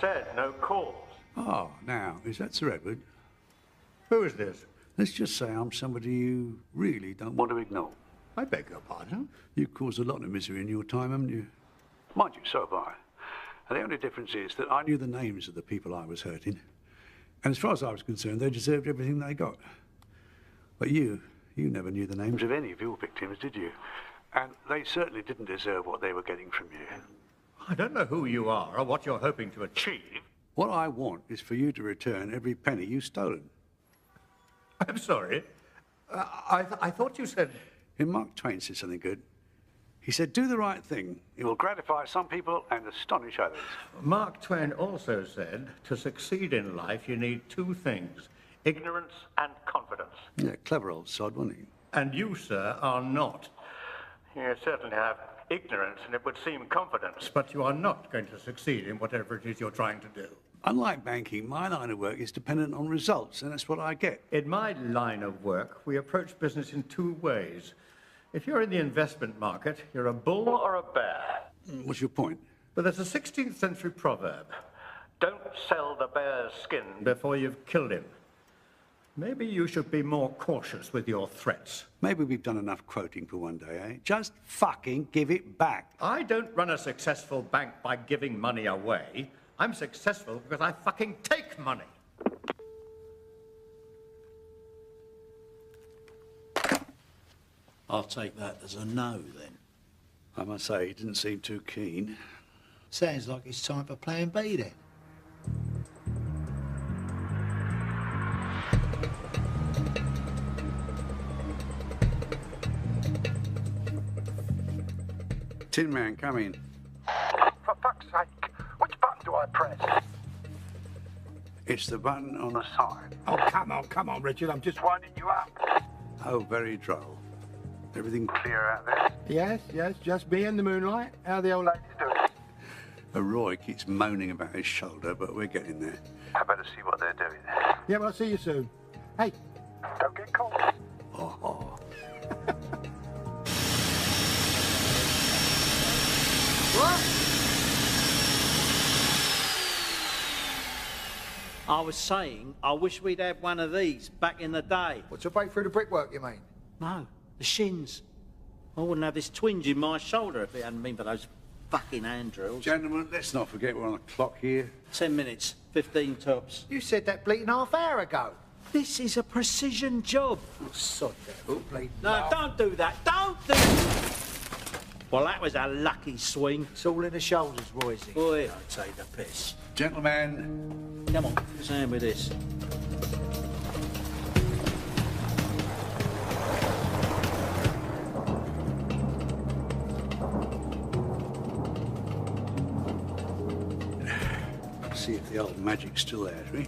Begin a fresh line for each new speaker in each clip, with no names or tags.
said no calls.
Oh, now, is that Sir Edward?
Who is this?
Let's just say I'm somebody you really don't want to ignore.
I beg your pardon?
You've caused a lot of misery in your time, haven't you? Mind you, so have I. And the only difference is that I knew the names of the people I was hurting. And as far as I was concerned, they deserved everything they got. But you never knew the names of any of your victims, did you? And they certainly didn't deserve what they were getting from you.
I don't know who you are or what you're hoping to achieve.
What I want is for you to return every penny you've stolen.
I'm sorry. I thought you said...
And Mark Twain said something good. He said, do the right thing. It will gratify some people and astonish others.
Mark Twain also said, to succeed in life, you need two things. Ignorance and confidence.
Yeah, clever old sod, wasn't he?
And you, sir, are not. You certainly have ignorance, and it would seem confidence, but you are not going to succeed in whatever it is you're trying to do.
Unlike banking, my line of work is dependent on results, and that's what I get.
In my line of work, we approach business in two ways. If you're in the investment market, you're a bull or a bear.
What's your point?
But there's a 16th century proverb. Don't sell the bear's skin before you've killed him. Maybe you should be more cautious with your threats.
Maybe we've done enough quoting for one day, eh? Just fucking give it back.
I don't run a successful bank by giving money away. I'm successful because I fucking take money.
I'll take that as a no, then.
I must say, he didn't seem too keen.
Sounds like it's time for plan B, then.
Tin Man, come in.
For fuck's sake, which button do I press?
It's the button on the side.
Oh, come on, Richard, I'm just winding you up.
Oh, very droll. Everything clear out there?
Yes, just me and the moonlight. How are the old ladies doing?
Roy keeps moaning about his shoulder, but we're getting there.
I better see what they're doing. Yeah, well, I'll see you soon. Hey, don't get caught.
Oh.
What?
I was saying, I wish we'd had one of these back in the day.
What's a break through the brickwork, you mean?
No, the shins. I wouldn't have this twinge in my shoulder if it hadn't been for those fucking hand drills.
Gentlemen, let's not forget we're on a clock here.
10 minutes, 15 tops.
You said that bleating half hour ago.
This is a precision job.
Oh, sod that, bleeding.
No, don't do that. Don't do Well, that was a lucky swing.
It's all in the shoulders, Royce.
Boy, I'd take the piss.
Gentlemen.
Come on, stand with this.
See if the old magic's still there, shall we?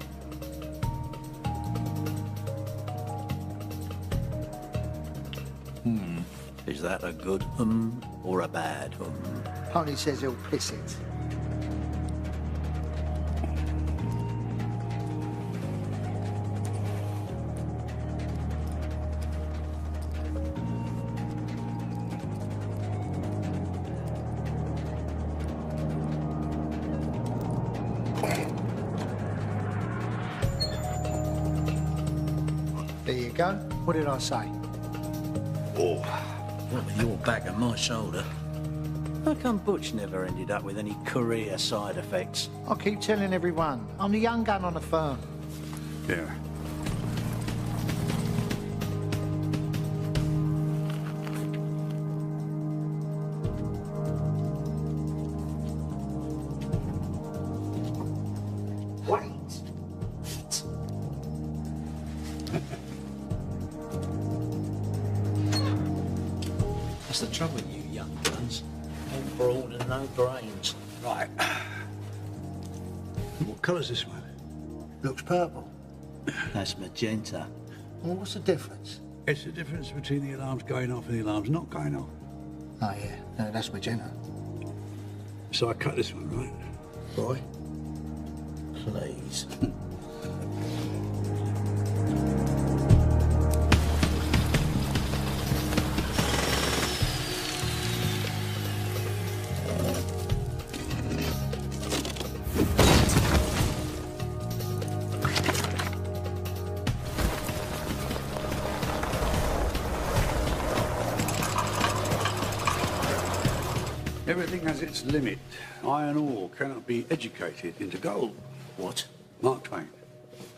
Is that a good or a bad
Honey says he'll piss it. There you go. What did I say?
Oh, what with your back and my shoulder? How come Butch never ended up with any career side effects?
I keep telling everyone, I'm the young gun on the firm.
Yeah.
That's the trouble with you young guns. All brawn and no brains.
Right. What colour's this one?
Looks purple.
That's magenta.
Well, what's the difference?
It's the difference between the alarms going off and the alarms not going off.
Oh, yeah. No, that's magenta.
So I cut this one, right?
Roy?
Please.
Everything has its limit. Iron ore cannot be educated into gold.
What?
Mark Twain.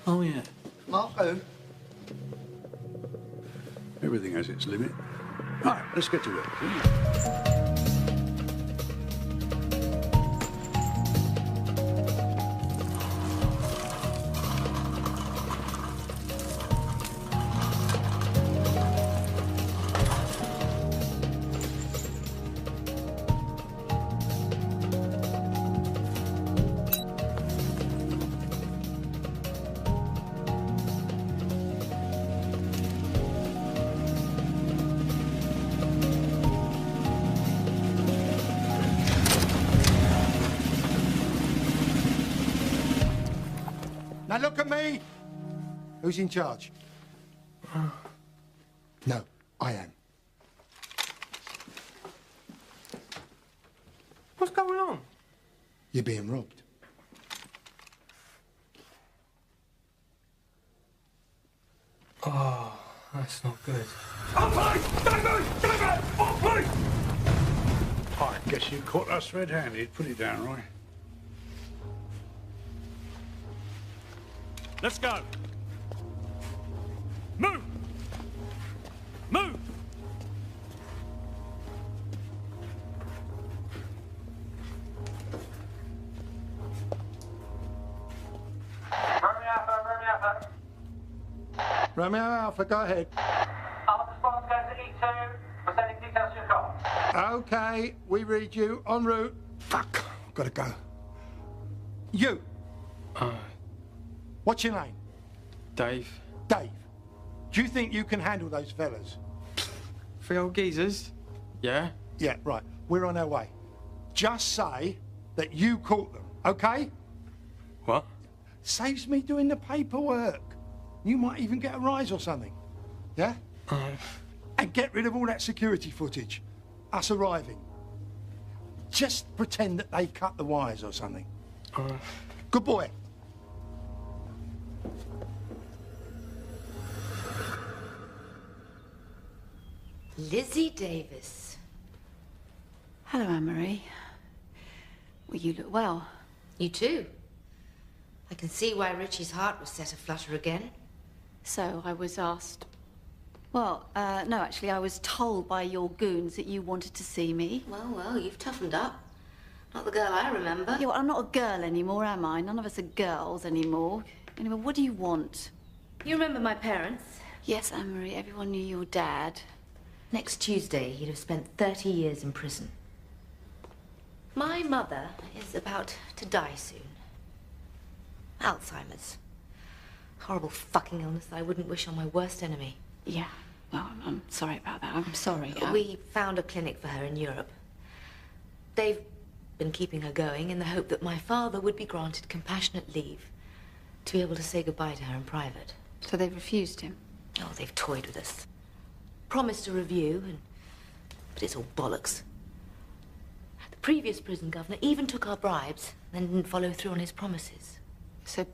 Oh, yeah.
Mark who?
Everything has its limit. Right, let's get to work. Shall we?
Now look at me. Who's in charge? No, I am.
What's going on?
You're being robbed.
Oh, that's not good.
I guess you caught us red-handed. Put it down, Roy.
Let's go. Move! Move!
Romeo Alpha, go ahead.
Our response goes to E2. We're sending details to your car.
Okay, we read you. En route. Fuck, gotta go. You. What's your name?
Dave.
Dave. Do you think you can handle those fellas?
3 old geezers? Yeah?
Yeah, right. We're on our way. Just say that you caught them, okay?
What?
Saves me doing the paperwork. You might even get a rise or something. Yeah? And get rid of all that security footage. Us arriving. Just pretend that they cut the wires or something. Good boy.
Lizzie Davis.
Hello, Anne-Marie. Well, you look well.
You too. I can see why Richie's heart was set aflutter again.
So I was asked... Well, no, actually, I was told by your goons that you wanted to see me.
Well, you've toughened up. Not the girl I remember.
Yeah, well, I'm not a girl anymore, am I? None of us are girls anymore. Anyway, what do you want?
You remember my parents?
Yes, Anne-Marie, everyone knew your dad.
Next Tuesday, he'd have spent 30 years in prison. My mother is about to die soon. Alzheimer's. Horrible fucking illness that I wouldn't wish on my worst enemy.
Yeah, well, I'm sorry about that. I'm sorry.
We found a clinic for her in Europe. They've been keeping her going in the hope that my father would be granted compassionate leave to be able to say goodbye to her in private.
So they've refused him?
Oh, they've toyed with us. Promised a review, but it's all bollocks. The previous prison governor even took our bribes, then didn't follow through on his promises.
So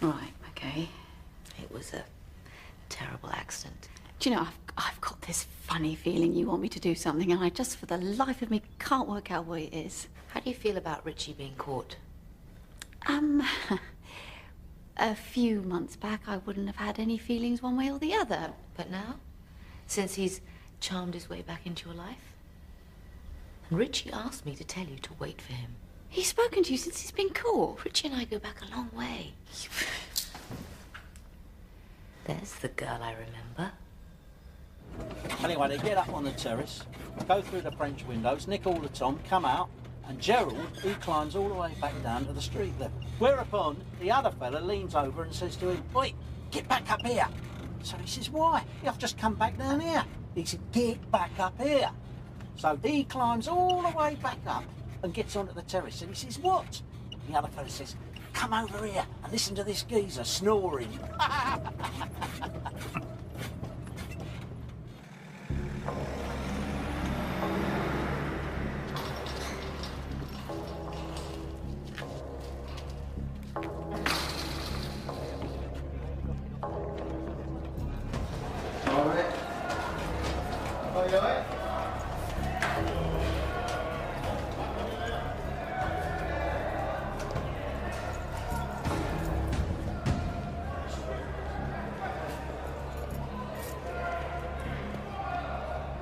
Right, okay.
It was a terrible accident.
Do you know, I've got this funny feeling you want me to do something, and I just, for the life of me, can't work out what it is.
How do you feel about Richie being caught?
A few months back, I wouldn't have had any feelings one way or the other.
But now? Since he's charmed his way back into your life? And Richie asked me to tell you to wait for him.
He's spoken to you since he's been caught.
Richie and I go back a long way. There's the girl I remember.
Anyway, they get up on the terrace, go through the French windows, nick all the Tom, come out, and Gerald, he climbs all the way back down to the street level. Whereupon, the other fella leans over and says to him, "Oi, get back up here." So he says, "Why? I've just come back down here." He said, "Get back up here." So he climbs all the way back up and gets onto the terrace, and he says, "What?" The other fella says, "Come over here and listen to this geezer snoring."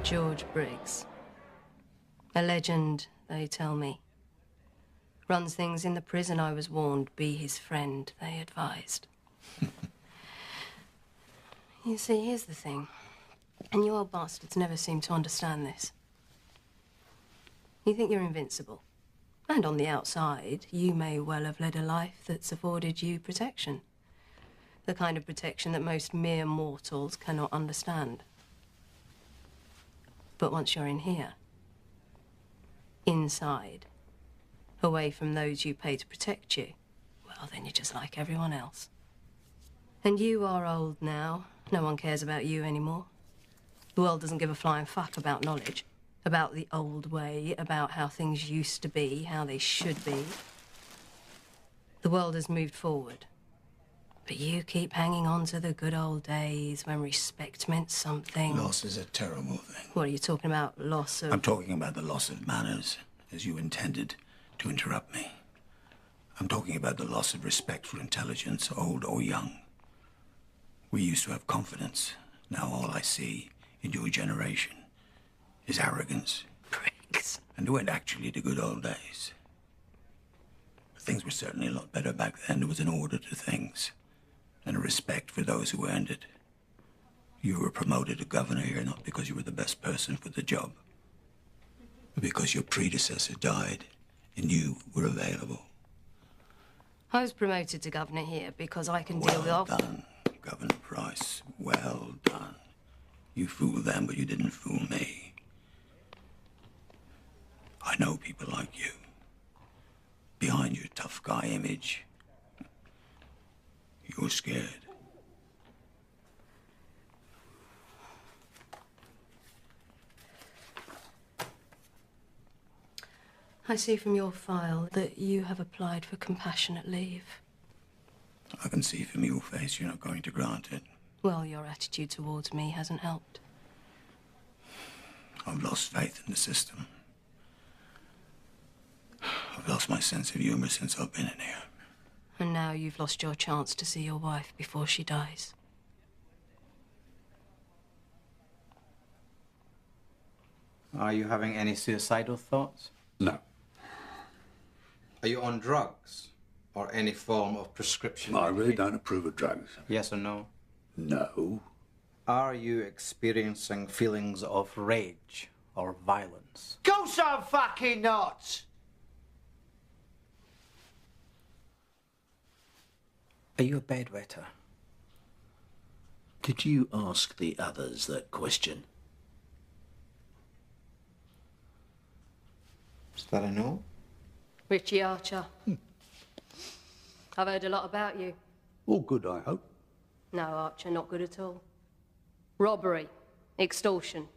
George Briggs. A legend, they tell me. Runs things in the prison, I was warned. Be his friend, they advised. You see, here's the thing. And you old bastards never seem to understand this. You think you're invincible. And on the outside, you may well have led a life that's afforded you protection. The kind of protection that most mere mortals cannot understand. But once you're in here, inside, away from those you pay to protect you, well, then you're just like everyone else. And you are old now. No one cares about you anymore. The world doesn't give a flying fuck about knowledge, about the old way, about how things used to be, how they should be. The world has moved forward. But you keep hanging on to the good old days when respect meant something.
Loss is a terrible thing.
What are you talking about, loss of...
I'm talking about the loss of manners, as you intended to interrupt me. I'm talking about the loss of respect for intelligence, old or young. We used to have confidence. Now all I see in your generation is arrogance.
Pricks.
And it went actually to good old days. Things were certainly a lot better back then. There was an order to things and a respect for those who earned it. You were promoted to governor here not because you were the best person for the job, but because your predecessor died and you were available.
I was promoted to governor here because I can deal with...
Well done, Governor Price. Well done. You fooled them, but you didn't fool me. I know people like you. Behind your tough guy image, you're scared.
I see from your file that you have applied for compassionate leave.
I can see from your face you're not going to grant it.
Well, your attitude towards me hasn't helped.
I've lost faith in the system. I've lost my sense of humor since I've been in here.
And now you've lost your chance to see your wife before she dies.
Are you having any suicidal thoughts?
No.
Are you on drugs or any form of prescription?
I really don't approve of drugs.
Yes or no?
No.
Are you experiencing feelings of rage or violence?
Course I'm fucking not!
Are you a bedwetter? Did you ask the others that question?
Is that a no?
Richie Archer. I've heard a lot about you.
All good, I hope.
No, Archer, not good at all. Robbery, extortion,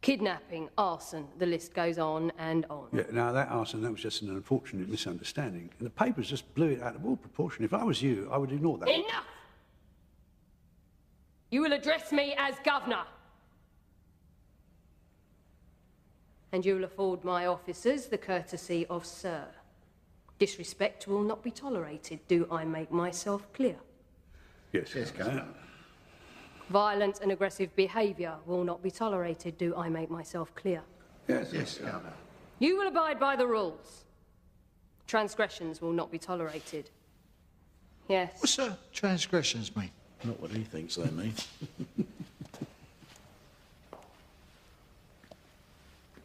kidnapping, arson, the list goes on and on.
Yeah, now that arson, that was just an unfortunate misunderstanding. And the papers just blew it out of all proportion. If I was you, I would ignore that.
Enough! You will address me as governor. And you'll afford my officers the courtesy of sir. Disrespect will not be tolerated. Do I make myself clear?
Yes, yes, can.
Violent and aggressive behaviour will not be tolerated. Do I make myself clear?
Yes, yes,
You will abide by the rules. Transgressions will not be tolerated. Yes.
What's transgressions mean?
Not what he thinks they mean.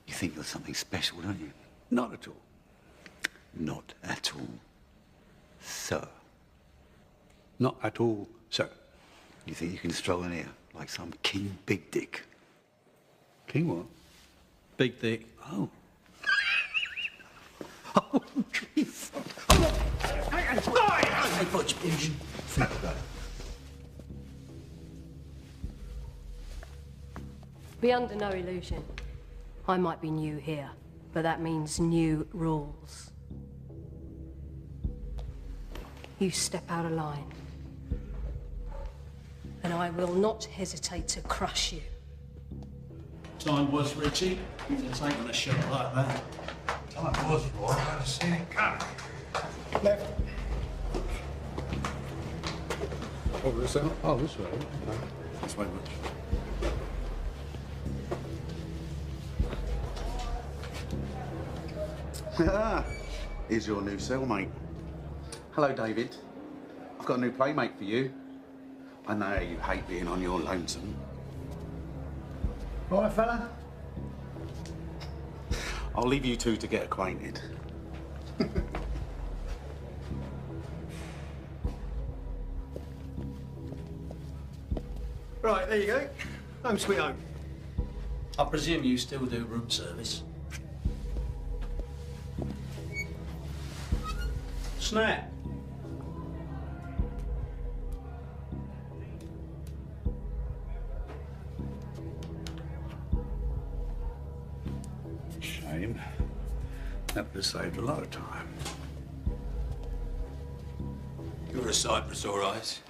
You think you're something special, don't you?
Not at all.
Not at all. Sir.
Not at all, sir.
You think you can stroll in here like some king big dick?
King what?
Big dick.
Oh.
Be under no illusion. I might be new here, but that means new rules. You step out of line, and I will not hesitate to crush you.
Time was, Richie. It's taking a shot like that.
Time was, Roy. I'd have seen it coming. Left.
Oh, this way? Oh, this way. Thanks very much. Here's your new cellmate. Hello, David. I've got a new playmate for you. I know you hate being on your lonesome.
All right, fella?
I'll leave you two to get acquainted.
Right, there you go. Home sweet home.
I presume you still do room service. Snap.
Shame. That would have saved a lot of time.
You're a sight for sore eyes.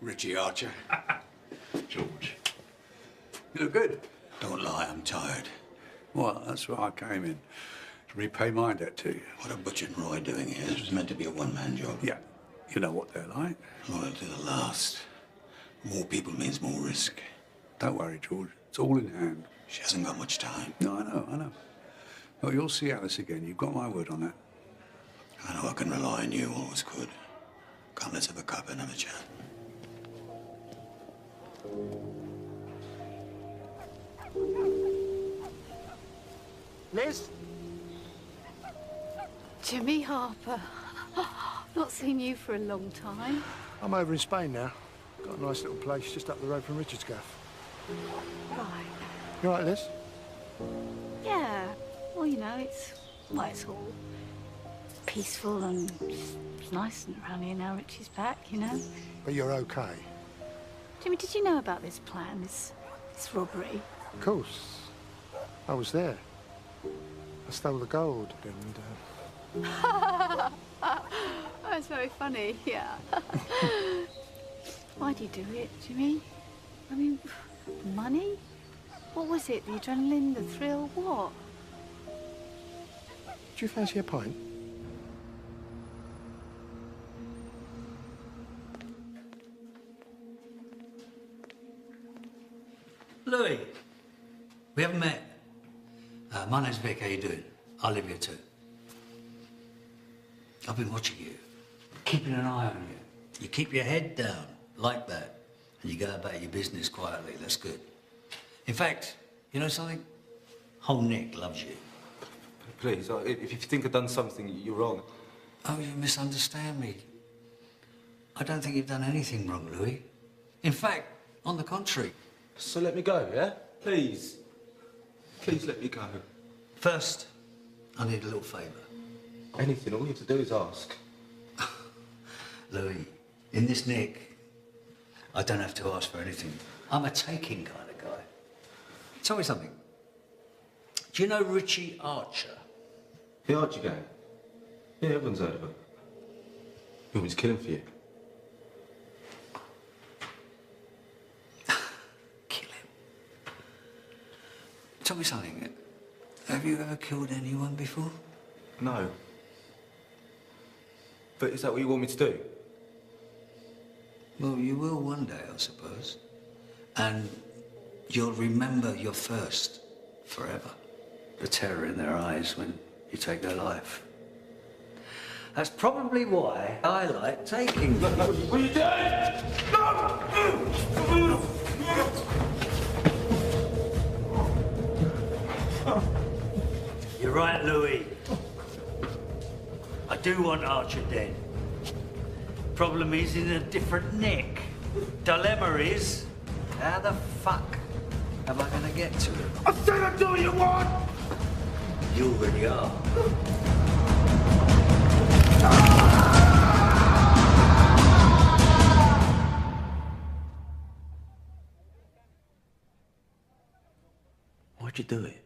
Richie Archer.
George. You look good.
Don't lie, I'm tired.
Well, that's why I came in. To repay my debt to you.
What are Butch and Roy doing here? This was meant to be a one-man job.
Yeah. You know what they're like.
Loyal to the last. More people means more risk.
Don't worry, George. It's all in hand.
She hasn't got much time.
No, I know. Oh, you'll see Alice again. You've got my word on that.
I know I can rely on you, always could. Come, let's have a cup and have a chat.
Liz?
Jimmy Harper. Not seen you for a long time.
I'm over in Spain now. Got a nice little place just up the road from Richard's gaff.
Right.
You all right, Liz?
Yeah. Well, you know, it's all peaceful and it's nice and around here now Richie's back, you know.
But you're okay?
Jimmy, did you know about this plan, this robbery?
Of course. I was there. I stole the gold and...
That's very funny, yeah. Why'd you do it, Jimmy? I mean, money? What was it? The adrenaline, the thrill, what?
Do you fancy a pint?
Louis, we haven't met. My name's Vic, how you doing? I live here too. I've been watching you, keeping an eye on you. You keep your head down, like that, and you go about your business quietly, that's good. In fact, you know something? Whole Nick loves you.
Please, if you think I've done something, you're wrong.
Oh, you misunderstand me. I don't think you've done anything wrong, Louis. In fact, on the contrary.
So let me go, yeah? Please. Please let me go.
First, I need a little favour.
Anything, all you have to do is ask.
Louis, in this nick, I don't have to ask for anything. I'm a taking kind of guy. Tell me something. Do you know Richie Archer?
The Archer gang? Yeah, everyone's heard of him. You want me to kill him for you?
Kill him? Tell me something. Have you ever killed anyone before?
No. But is that what you want me to do?
Well, you will one day, I suppose. And you'll remember your first forever. The terror in their eyes when you take their life. That's probably why I like taking them.
What are you doing?
You're right, Louis. I do want Archer dead. Problem is in a different nick. Dilemma is, how the fuck am I gonna get to him?
I said I'd do what you want!
You already are.
Why'd you do it?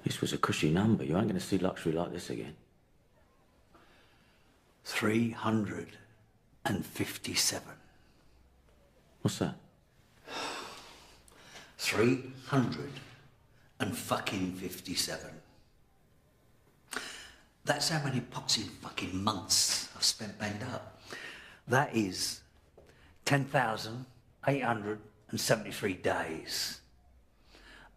This was a cushy number. You ain't going to see luxury like this again.
357.
What's that?
357. That's how many poxy fucking months I've spent banged up. That is 10,873 days.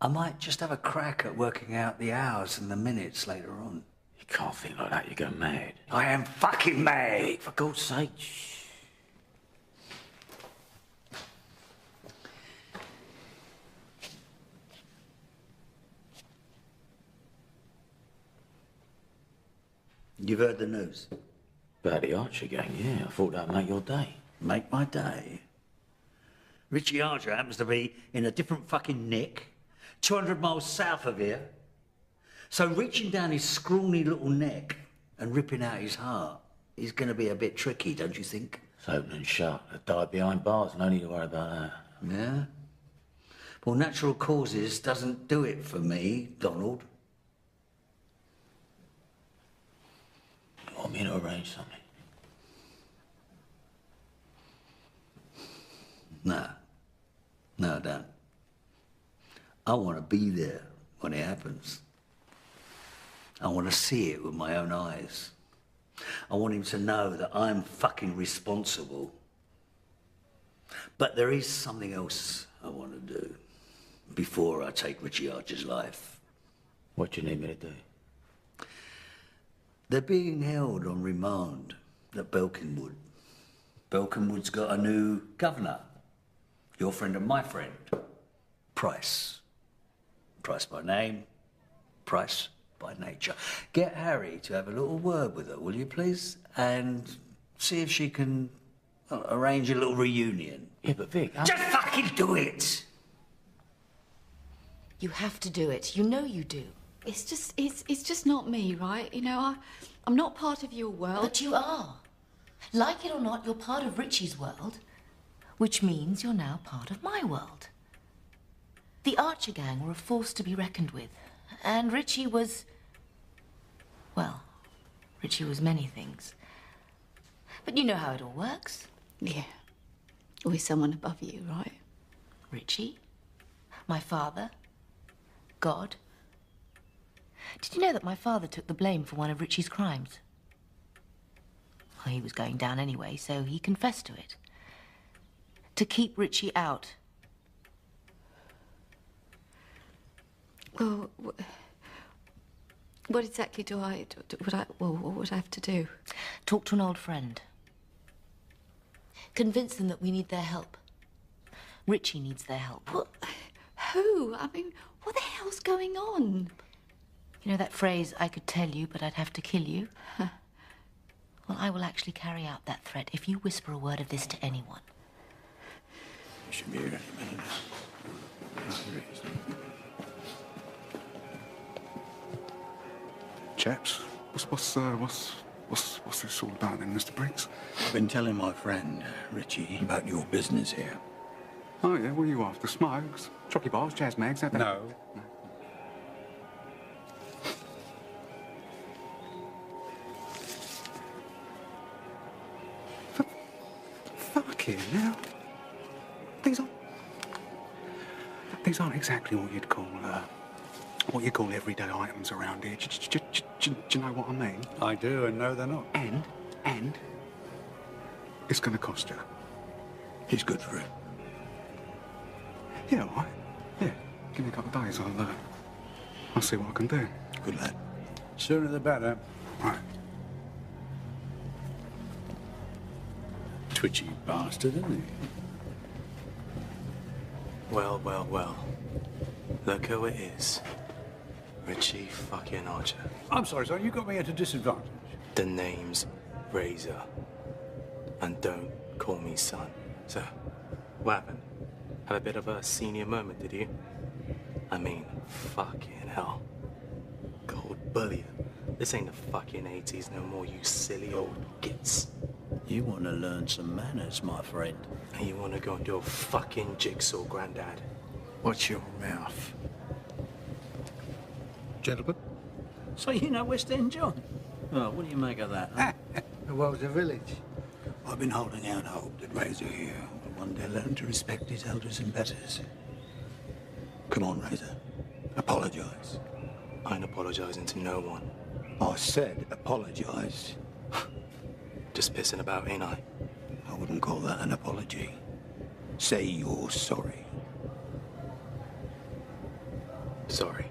I might just have a crack at working out the hours and the minutes later on.
You can't think like that, you go mad.
I am fucking mad!
Vic, for God's sake, shh.
You've heard the news?
About the Archer gang, yeah. I thought that'd make your day.
Make my day? Richie Archer happens to be in a different fucking nick, 200 miles south of here. So reaching down his scrawny little neck and ripping out his heart is going to be a bit tricky, don't you think?
It's open and shut. They died behind bars. No need to worry about that.
Yeah? Well, natural causes doesn't do it for me, Donald.
You want me to arrange something?
No. No, I don't. I want to be there when it happens. I want to see it with my own eyes. I want him to know that I'm fucking responsible. But there is something else I want to do before I take Richie Archer's life.
What do you need me to do?
They're being held on remand at Belkinwood. Belkinwood's got a new governor. Your friend and my friend. Price. Price by name, Price by nature. Get Harry to have a little word with her, will you please? And see if she can arrange a little reunion.
Yeah, but Vic,
Just fucking do it!
You have to do it. You know you do.
It's just not me, right? You know, I'm not part of your world.
But you are. Like it or not, you're part of Richie's world, which means you're now part of my world. The Archer gang were a force to be reckoned with, and Richie was... well, Richie was many things. But you know how it all works.
Yeah. Always someone above you, right?
Richie, my father, God. Did you know that my father took the blame for one of Richie's crimes? Well, he was going down anyway, so he confessed to it. To keep Richie out.
Well, what exactly what would I have to do?
Talk to an old friend. Convince them that we need their help. Richie needs their help.
Well, who? I mean, what the hell's going on?
You know that phrase, I could tell you, but I'd have to kill you? Huh. Well, I will actually carry out that threat if you whisper a word of this to anyone.
You should be here any minute now.
Chaps, what's this all about then, Mr. Briggs?
I've been telling my friend, Richie, about your business here.
Oh, yeah, what are you after? Smokes? Chocky bars, jazz mags, that?
No.
Fucking hell. These aren't exactly what you'd call everyday items around here. Do you know what I mean? I do, and no, they're not. And it's going to cost you.
He's good for it.
Yeah, all right. Yeah, give me a couple of days. I'll see what I can do.
Good lad.
Sooner the better. Right. Twitchy bastard, isn't he?
Well, well, well. Look who it is. Richie fucking Archer.
I'm sorry, sir. You got me at a disadvantage.
The name's Razor. And don't call me son. So, what happened? Have a bit of a senior moment, did you? I mean, fucking hell. Gold bullion. This ain't the fucking 80s no more, you silly old gits.
You want to learn some manners, my friend.
And you want to go and do a fucking jigsaw, Grandad.
Watch your mouth.
Gentlemen?
So you know West End John? Oh, what do you make of that? Huh?
Well, the village. I've been holding out hope that Razor here will one day learn to respect his elders and betters. Come on, Razor. Apologize.
I ain't apologizing to no one.
I said apologize.
Just pissing about, ain't I?
I wouldn't call that an apology. Say you're sorry.
Sorry.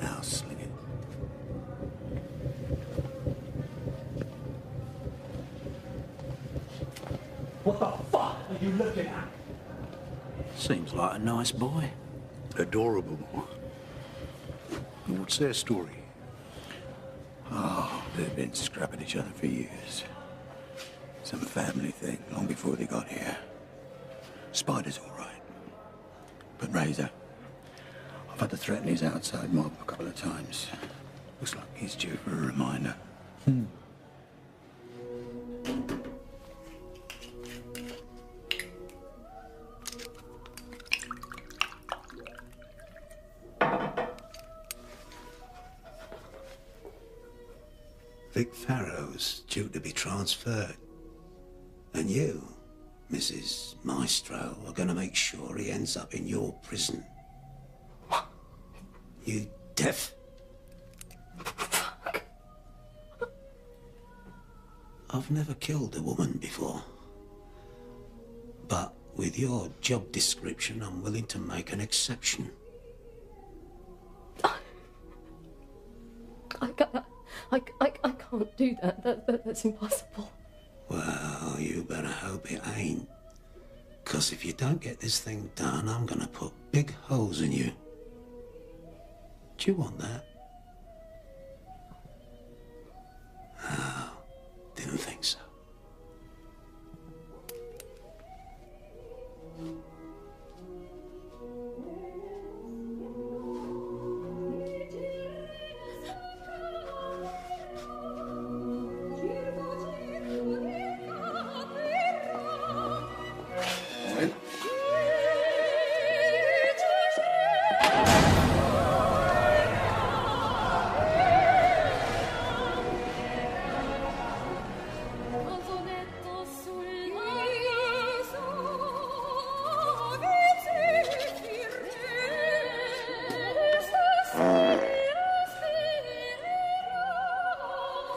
Now sling it.
What the fuck are you looking at?
Seems like a nice boy.
Adorable. What's their story?
Oh, they've been scrapping each other for years. Some family thing, long before they got here. Spider's all right. But Razor, I've had to threaten his outside mob a couple of times. Looks like he's due for a reminder.
Vic Farrow's due to be transferred. And you, Mrs. Maestro, are going to make sure he ends up in your prison. You deaf? I've never killed a woman before. But with your job description, I'm willing to make an exception.
I can't do that. That's impossible.
Well, you better hope it ain't. 'Cause if you don't get this thing done, I'm gonna put big holes in you. Do you want that? Oh, didn't think so.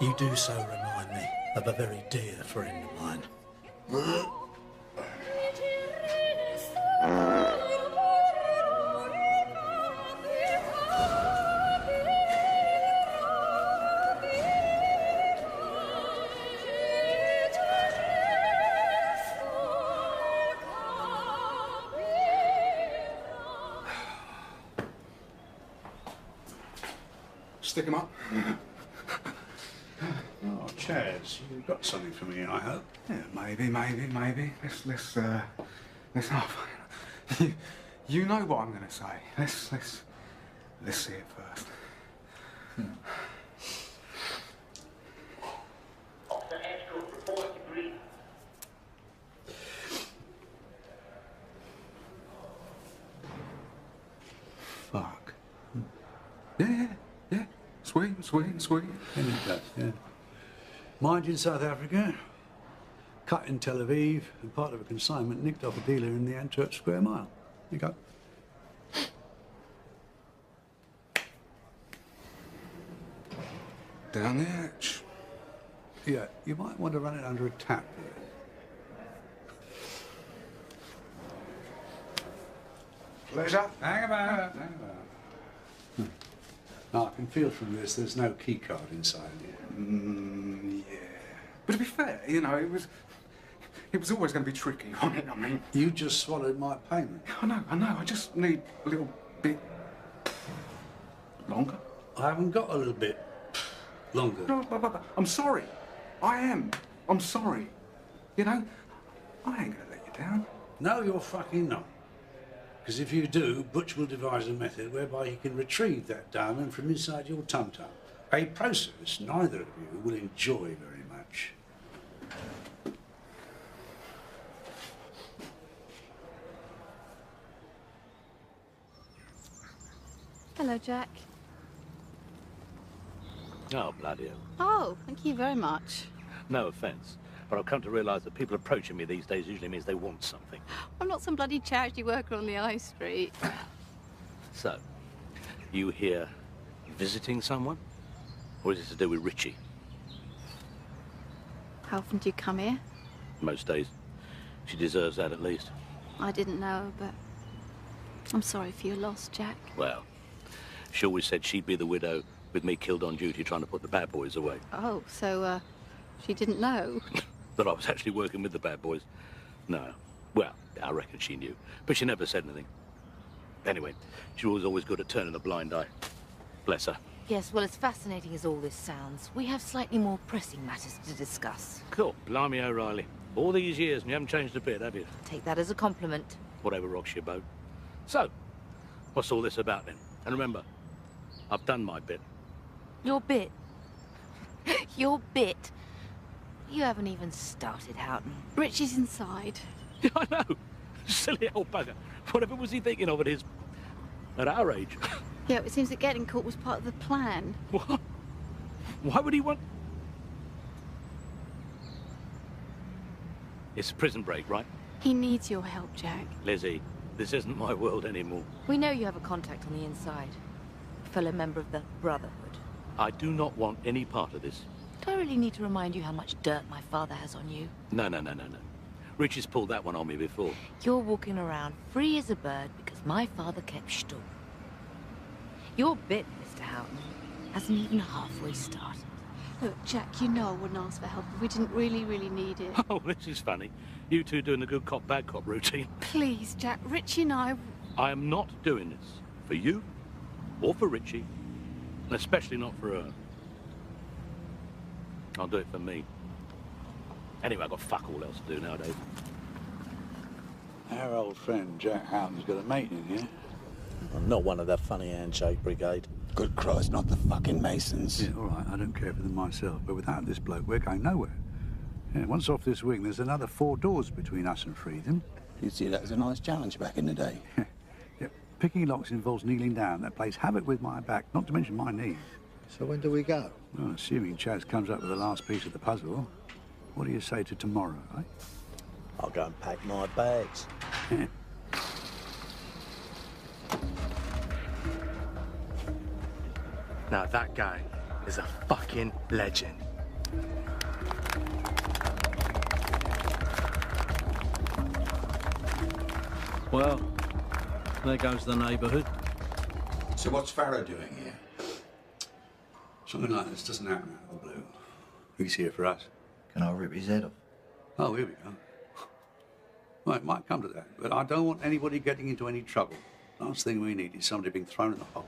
You do so remind me of a very dear friend of mine.
Stick him up. Oh, Chaz, you've got something for me, I hope.
Yeah, maybe. Let's you know what I'm gonna say. Let's see it first.
Fuck.
Yeah. Sweet.
Yeah, it does, yeah. Mined in South Africa, cut in Tel Aviv, and part of a consignment nicked off a dealer in the Antwerp Square Mile. You go.
Down the hatch.
Yeah, you might want to run it under a tap.
Pleasure.
Hang about. Now, I can feel from this there's no key card inside here.
Yeah. But to be fair, you know, it was always going to be tricky, wasn't it? I mean...
You just swallowed my payment.
I know. I just need a little bit... longer.
I haven't got a little bit longer.
No, but I'm sorry. I am. I'm sorry. You know, I ain't going to let you down.
No, you're fucking not. Because if you do, Butch will devise a method whereby he can retrieve that diamond from inside your tum-tum. A process neither of you will enjoy very much.
Hello, Jack.
Oh, bloody hell.
Oh, thank you very much.
No offence, but I've come to realise that people approaching me these days usually means they want something.
I'm not some bloody charity worker on the high street.
So, you here visiting someone? Or is it to do with Richie?
How often do you come here?
Most days. She deserves that at least.
I didn't know, but I'm sorry for your loss, Jack.
Well, She always said she'd be the widow with me killed on duty trying to put the bad boys away.
Oh, so, she didn't know?
That I was actually working with the bad boys. No. Well, I reckon she knew, but she never said anything. Anyway, she was always good at turning a blind eye. Bless her.
Yes, well, as fascinating as all this sounds, we have slightly more pressing matters to discuss.
Cool. Blimey O'Reilly. All these years and you haven't changed a bit, have you?
Take that as a compliment.
Whatever rocks your boat. So, what's all this about then? And remember, I've done my bit.
Your bit? Your bit? You haven't even started, Houghton.
Richie's inside.
Yeah, I know. Silly old bugger. Whatever was he thinking of at our age?
Yeah, it seems that getting caught was part of the plan.
What? Why would he want... It's a prison break, right?
He needs your help, Jack.
Lizzie, this isn't my world anymore.
We know you have a contact on the inside. A fellow member of the Brotherhood.
I do not want any part of this.
Do I really need to remind you how much dirt my father has on you?
No. Richie's pulled that one on me before.
You're walking around free as a bird because my father kept stall. Your bit, Mr. Houghton, hasn't even halfway started.
Look, Jack, you know I wouldn't ask for help if we didn't really need it.
Oh, this is funny. You two doing the good cop, bad cop routine.
Please, Jack, Richie and I
am not doing this for you or for Richie, and especially not for her. I'll do it for me. Anyway, I've got fuck all else to do nowadays.
Our old friend Jack Houghton's got a mate in here.
I'm not one of that funny handshake brigade.
Good Christ, not the fucking Masons.
Yeah, all right, I don't care for them myself, but without this bloke, we're going nowhere. Yeah, once off this wing, there's another 4 doors between us and freedom.
You'd see that as a nice challenge back in the day.
Yeah, picking locks involves kneeling down. That plays havoc with my back, not to mention my knees.
So when do we go?
Well, assuming Chaz comes up with the last piece of the puzzle, what do you say to tomorrow, eh?
I'll go and pack my bags.
Yeah.
Now that guy is a fucking legend.
Well, there goes the neighbourhood.
So what's Farrow doing here?
Something like this doesn't happen out of the blue. He's here for us.
Can I rip his head off?
Oh, here we go. Well, it might come to that, but I don't want anybody getting into any trouble. Last thing we need is somebody being thrown in the hole.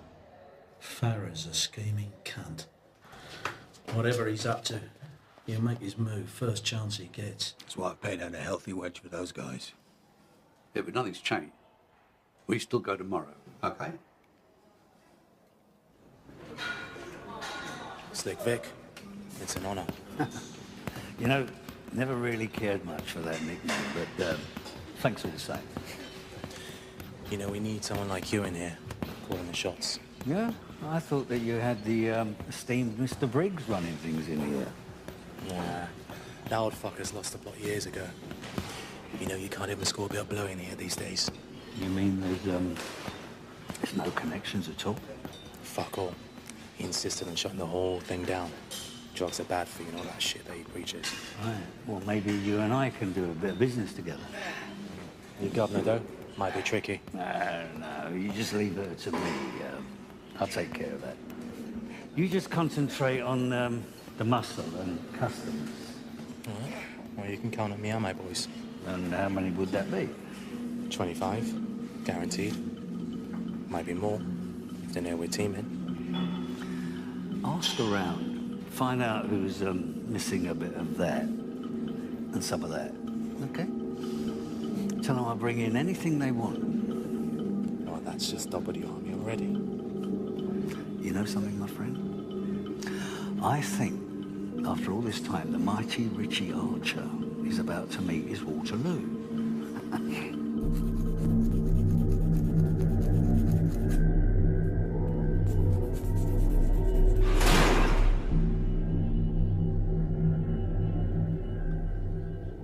Farrow's a scheming cunt. Whatever he's up to, he'll make his move first chance he gets.
That's why I paid out a healthy wedge for those guys.
Yeah, but nothing's changed. We still go tomorrow, okay?
Slick Vic, it's an honour.
You know, never really cared much for that nickname, but thanks all the same.
You know, we need someone like you in here, calling the shots.
Yeah? I thought that you had the esteemed Mr. Briggs running things in here.
Nah, that old fucker's lost the plot years ago. You know, you can't even score a bit of blow in here these days.
You mean there's no connections at all?
Fuck all. He insisted on shutting the whole thing down. Drugs are bad for you and all that shit that he preaches.
Right. Well, maybe you and I can do a bit of business together.
You governor, though? Might be tricky.
No, you just leave it to me. I'll take care of that. You just concentrate on the muscle and customers.
All right. Well, you can count on me and my boys.
And how many would that be?
25, guaranteed. Might be more, if they know we're teaming.
Ask around. Find out who's missing a bit of that and some of that, okay? Tell them I'll bring in anything they want.
Oh, that's just double the army already.
You know something, my friend? I think, after all this time, the mighty Richie Archer is about to meet his Waterloo.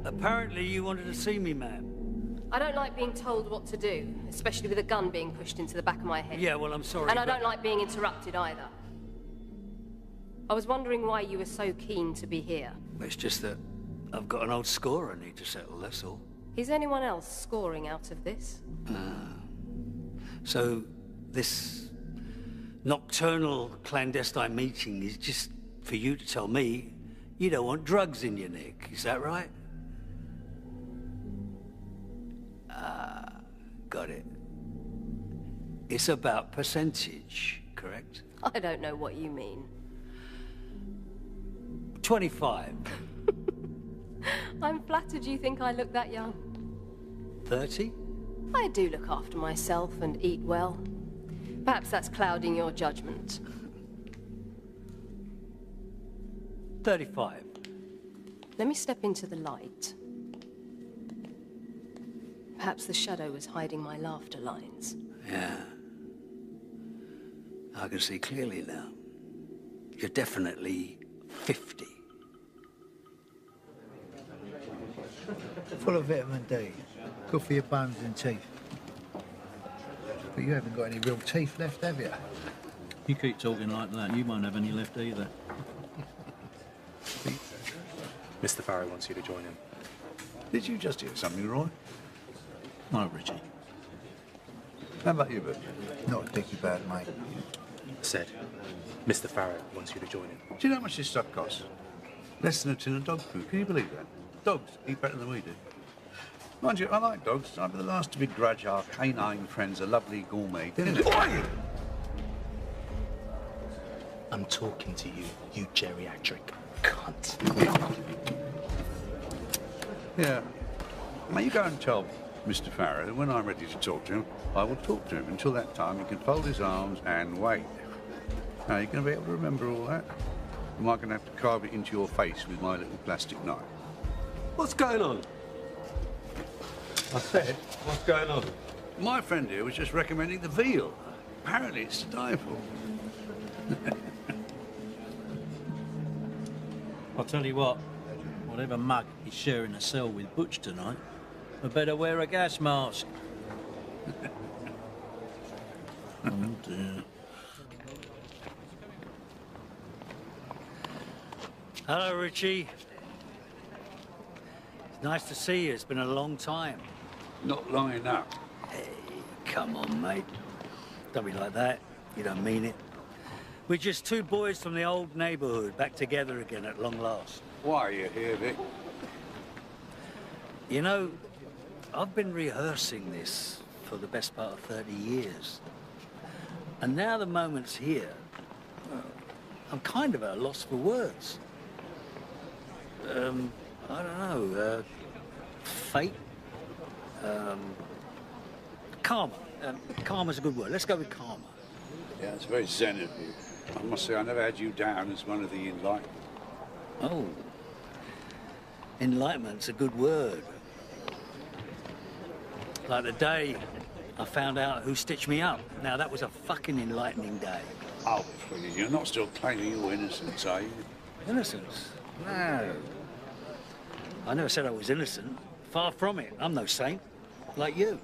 Apparently you wanted to see me, ma'am.
I don't like being told what to do, especially with a gun being pushed into the back of my head.
Yeah, well, I'm sorry,
And I
but-
don't like being interrupted either. I was wondering why you were so keen to be here.
It's just that I've got an old score I need to settle, that's all.
Is anyone else scoring out of this?
So, this nocturnal clandestine meeting is just for you to tell me you don't want drugs in your neck. Is that right? Got it. It's about percentage, correct?
I don't know what you mean.
25.
I'm flattered you think I look that young.
30?
I do look after myself and eat well. Perhaps that's clouding your judgment.
35.
Let me step into the light. Perhaps the shadow was hiding my laughter lines.
Yeah. I can see clearly now. You're definitely 50.
Full of vitamin D. Good for your bones and teeth. But you haven't got any real teeth left, have you?
You keep talking like that, you won't have any left either.
Mr. Farrow wants you to join him.
Did you just hear something, Roy?
No, Richie.
How about you, Butch?
Not a dicky bad, mate.
Said, Mr. Farrow wants you to join him.
Do you know how much this stuff costs? Less than a tin of dog food. Can you believe that? Dogs eat better than we do. Mind you, I like dogs. I'd be the last to begrudge our canine friends a lovely gourmet dinner.
I'm talking to you, you geriatric cunt.
Yeah. Now you go and tell Mr. Farrow that when I'm ready to talk to him, I will talk to him. Until that time, he can fold his arms and wait. Now, you're going to be able to remember all that? Am I going to have to carve it into your face with my little plastic knife?
What's going on? I said, what's going on?
My friend here was just recommending the veal. Apparently it's to die for.
I'll tell you what, whatever mug is sharing a cell with Butch tonight, I better wear a gas mask. Oh dear.
Hello, Richie. It's nice to see you. It's been a long time.
Not long enough.
Hey, come on, mate. Don't be like that. You don't mean it. We're just two boys from the old neighborhood back together again at long last.
Why are you here, Vic?
You know, I've been rehearsing this for the best part of 30 years. And now the moment's here. I'm kind of at a loss for words. I don't know, fate? Karma. Karma's a good word. Let's go with karma.
Yeah, it's very zen of you. I must say, I never had you down as one of the enlightened.
Oh. Enlightenment's a good word. Like the day I found out who stitched me up. Now, that was a fucking enlightening day.
Oh, please, you're not still claiming your innocence, are you?
Innocence? No. I never said I was innocent. Far from it. I'm no saint. Like you.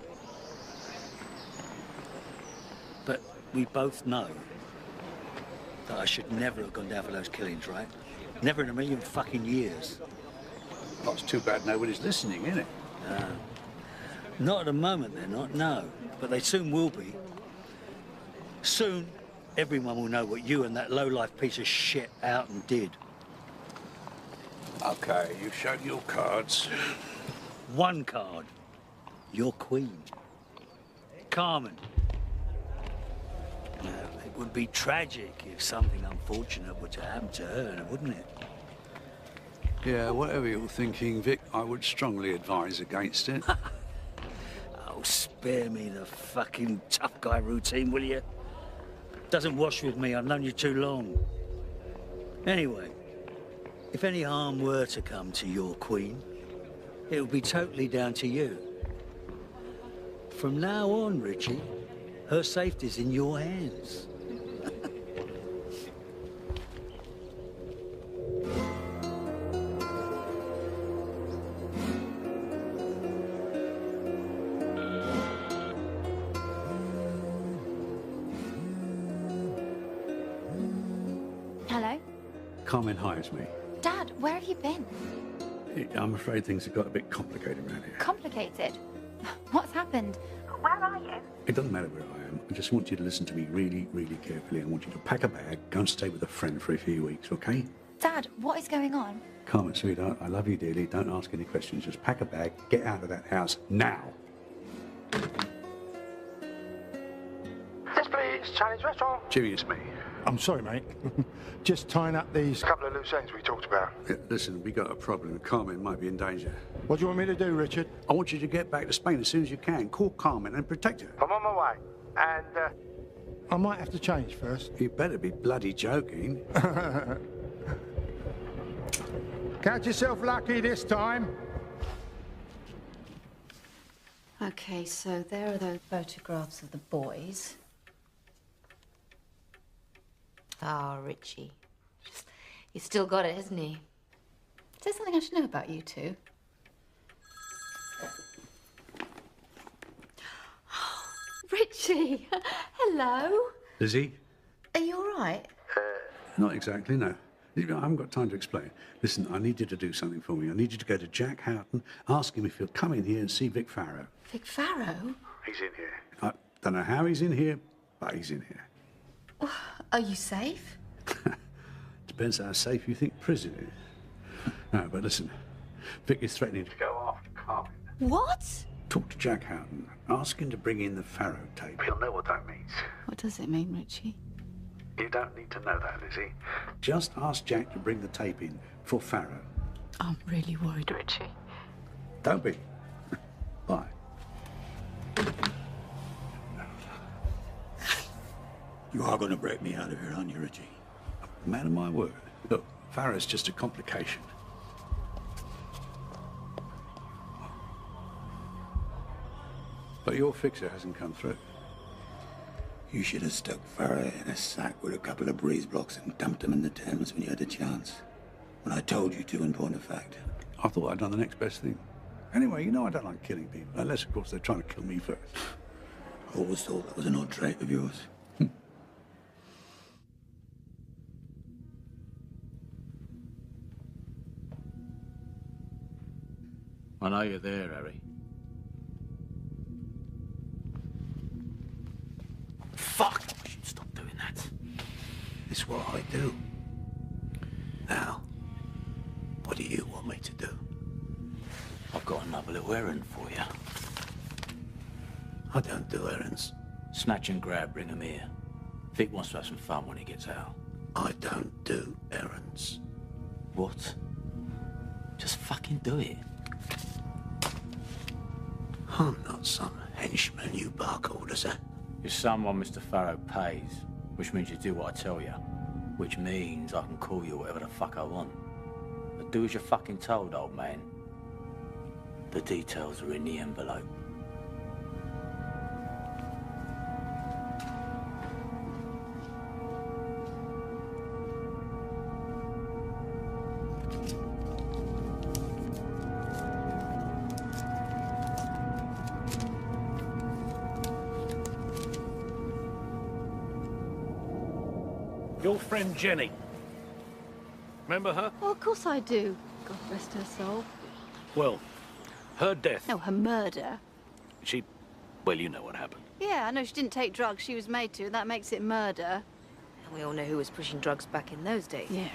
But we both know that I should never have gone down for those killings, right? Never in a million fucking years.
Well, it's too bad nobody's listening, isn't it?
Not at the moment, they're not, no. But they soon will be. Soon, everyone will know what you and that low-life piece of shit out and did.
Okay, you've shown your cards.
One card. Your queen. Carmen. Now, it would be tragic if something unfortunate were to happen to her, wouldn't it?
Yeah, whatever you're thinking, Vic, I would strongly advise against it.
Oh, spare me the fucking tough guy routine, will you? Doesn't wash with me, I've known you too long. Anyway, if any harm were to come to your queen, it would be totally down to you. From now on, Richie, her safety's in your hands.
Hello?
Carmen hires me.
Dad, where have you been?
I'm afraid things have got a bit complicated around here.
Complicated? What's happened? Where are you?
It doesn't matter where I am. I just want you to listen to me really, really carefully. I want you to pack a bag, go and stay with a friend for a few weeks, okay?
Dad, what is going on?
Carmen, sweetheart, I love you dearly. Don't ask any questions. Just pack a bag, get out of that house now.
Yes, please. Chinese restaurant.
Jimmy, it's me.
I'm sorry, mate. Just tying up these couple of loose ends we talked about.
Yeah, listen, we got a problem. Carmen might be in danger.
What do you want me to do, Richard?
I want you to get back to Spain as soon as you can. Call Carmen and protect her.
I'm on my way. And, I might have to change first.
You better be bloody joking.
Count yourself lucky this time.
Okay, so there are those photographs of the boys. Ah, Richie. He's still got it, hasn't he?
Is there something I should know about you two? Richie! Hello!
Lizzie?
Are you all right?
Not exactly, no. I haven't got time to explain. Listen, I need you to do something for me. I need you to go to Jack Houghton, ask him if he'll come in here and see Vic Farrow.
Vic Farrow?
He's in here. I don't know how he's in here, but he's in here.
Are you safe?
Depends how safe you think prison is. No, but listen, Vic is threatening to go after Carmen.
What?
Talk to Jack Houghton. Ask him to bring in the Farrow tape. He'll know what that means.
What does it mean, Richie?
You don't need to know that, Lizzie. Just ask Jack to bring the tape in for Farrow.
I'm really worried, Richie.
Don't be. Bye.
You are going to break me out of here, aren't you, Richie?
Man of my word. Look, Farrow's just a complication. But your fixer hasn't come through.
You should have stuck Farrow in a sack with a couple of breeze blocks and dumped him in the Thames when you had a chance. When I told you to, in point of fact.
I thought I'd done the next best thing. Anyway, you know I don't like killing people. Unless, of course, they're trying to kill me first.
I always thought that was an odd trait of yours.
I know you're there, Harry.
Fuck! I should stop doing that. It's what I do. Now, what do you want me to do?
I've got another little errand for you.
I don't do errands.
Snatch and grab, bring him here. Vic wants to have some fun when he gets out.
I don't do errands.
What? Just fucking do it.
I'm not some henchman you bark orders at.
You're someone Mr. Farrow pays, which means you do what I tell you. Which means I can call you whatever the fuck I want. But do as you're fucking told, old man. The details are in the envelope.
Your friend Jenny. Remember her?
Oh, of course I do. God rest her soul.
Well, her death.
No, her murder.
Well, you know what happened.
Yeah, I know she didn't take drugs. She was made to. That makes it murder.
And we all know who was pushing drugs back in those days.
Yeah,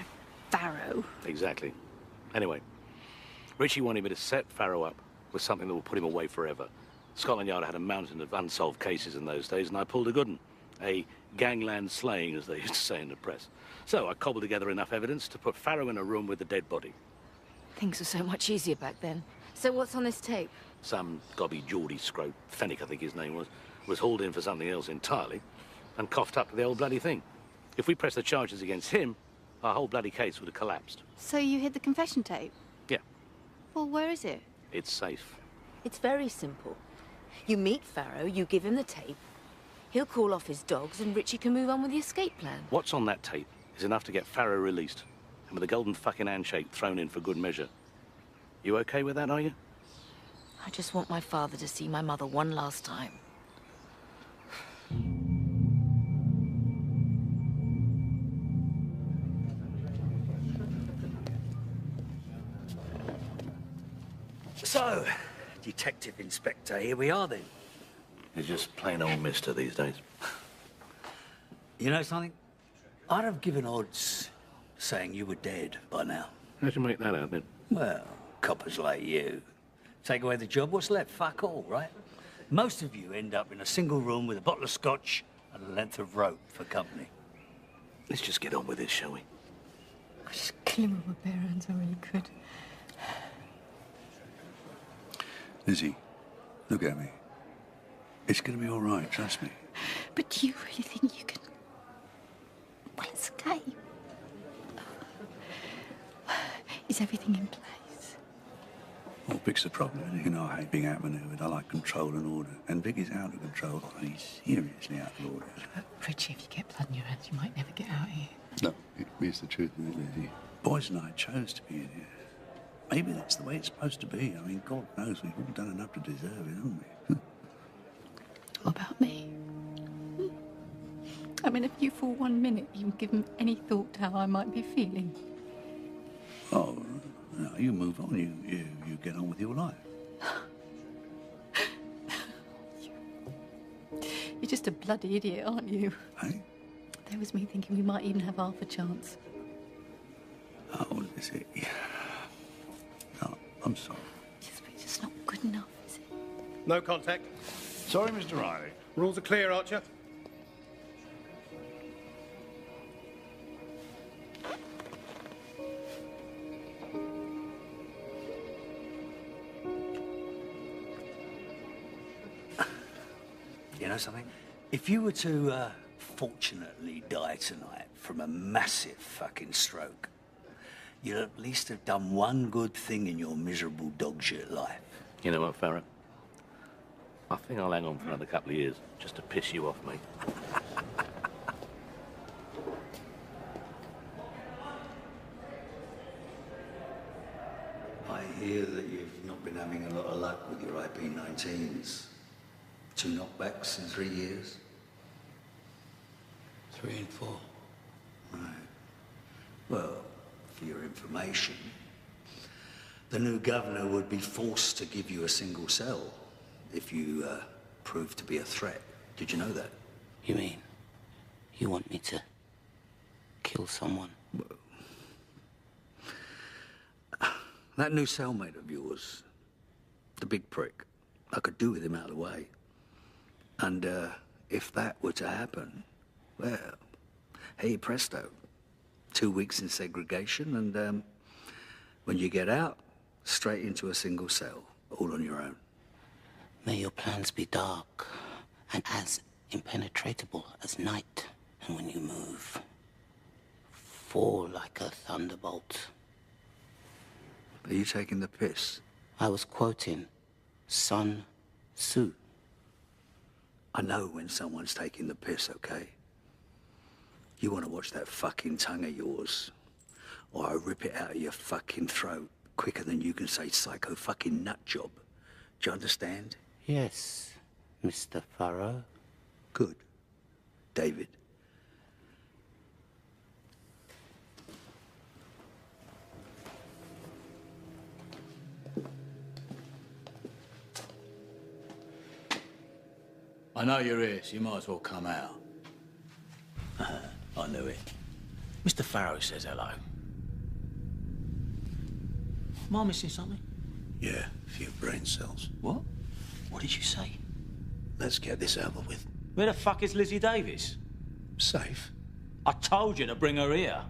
Farrow.
Exactly. Anyway, Richie wanted me to set Farrow up with something that will put him away forever. Scotland Yard had a mountain of unsolved cases in those days, and I pulled a good one. A gangland slaying, as they used to say in the press. So I cobbled together enough evidence to put Farrow in a room with a dead body.
Things were so much easier back then. So what's on this tape?
Some gobby Geordie scrope, Fennick I think his name was hauled in for something else entirely and coughed up to the old bloody thing. If we pressed the charges against him, our whole bloody case would have collapsed.
So you hid the confession tape?
Yeah.
Well, where is it?
It's safe.
It's very simple. You meet Farrow, you give him the tape, he'll call off his dogs and Richie can move on with the escape plan.
What's on that tape is enough to get Farrow released, and with a golden fucking handshake thrown in for good measure. You okay with that, are you?
I just want my father to see my mother one last time.
So, Detective Inspector, here we are then.
He's just plain old mister these days.
You know something? I'd have given odds saying you were dead by now.
How'd you make that out, then?
Well, coppers like you. Take away the job, what's left? Fuck all, right? Most of you end up in a single room with a bottle of scotch and a length of rope for company.
Let's just get on with this, shall we?
I'd just kill him with my bare hands, I really could.
Lizzie, look at me. It's going to be all right, trust me.
But do you really think you can... Well, it's a game. Is everything in place?
Well, Vic's the problem. You know, I hate being outmaneuvered. I like control and order. And Vic is out of control. He's seriously out of order.
Richie, if you get blood in your hands, you might never get out of here.
No, it's the truth, isn't it, Lizzie? Boys and I chose to be in here. Maybe that's the way it's supposed to be. I mean, God knows we've all done enough to deserve it, haven't we?
What about me? I mean, if you for 1 minute even given any thought to how I might be feeling.
Oh, no, you move on. You get on with your life.
You're just a bloody idiot, aren't you?
Hey?
There was me thinking we might even have half a chance.
Oh, is it? No, I'm sorry.
It's just not good enough, is it?
No contact.
Sorry, Mr. Riley.
Rules are clear, Archer.
You know something? If you were to, fortunately die tonight from a massive fucking stroke, you'd at least have done one good thing in your miserable dog shit life.
You know what, Farrah? I think I'll hang on for another couple of years, just to piss you off, mate.
I hear that you've not been having a lot of luck with your IP-19s. 2 knockbacks in 3 years?
3 and 4.
Right. Well, for your information, the new governor would be forced to give you a single cell if you prove to be a threat. Did you know that?
You mean you want me to kill someone?
That new cellmate of yours, the big prick, I could do with him out of the way. And if that were to happen, well, hey presto, 2 weeks in segregation, and when you get out, straight into a single cell, all on your own.
May your plans be dark and as impenetrable as night, and when you move, fall like a thunderbolt.
Are you taking the piss?
I was quoting Sun Tzu.
I know when someone's taking the piss, okay? You want to watch that fucking tongue of yours, or I rip it out of your fucking throat quicker than you can say psycho fucking nut job. Do you understand?
Yes, Mr. Farrow.
Good. David.
I know you're here, so you might as well come out. I knew it. Mr. Farrow says hello. Am I missing something?
Yeah, a few brain cells.
What? What did you say?
Let's get this over with.
Where the fuck is Lizzie Davis?
Safe.
I told you to bring her here.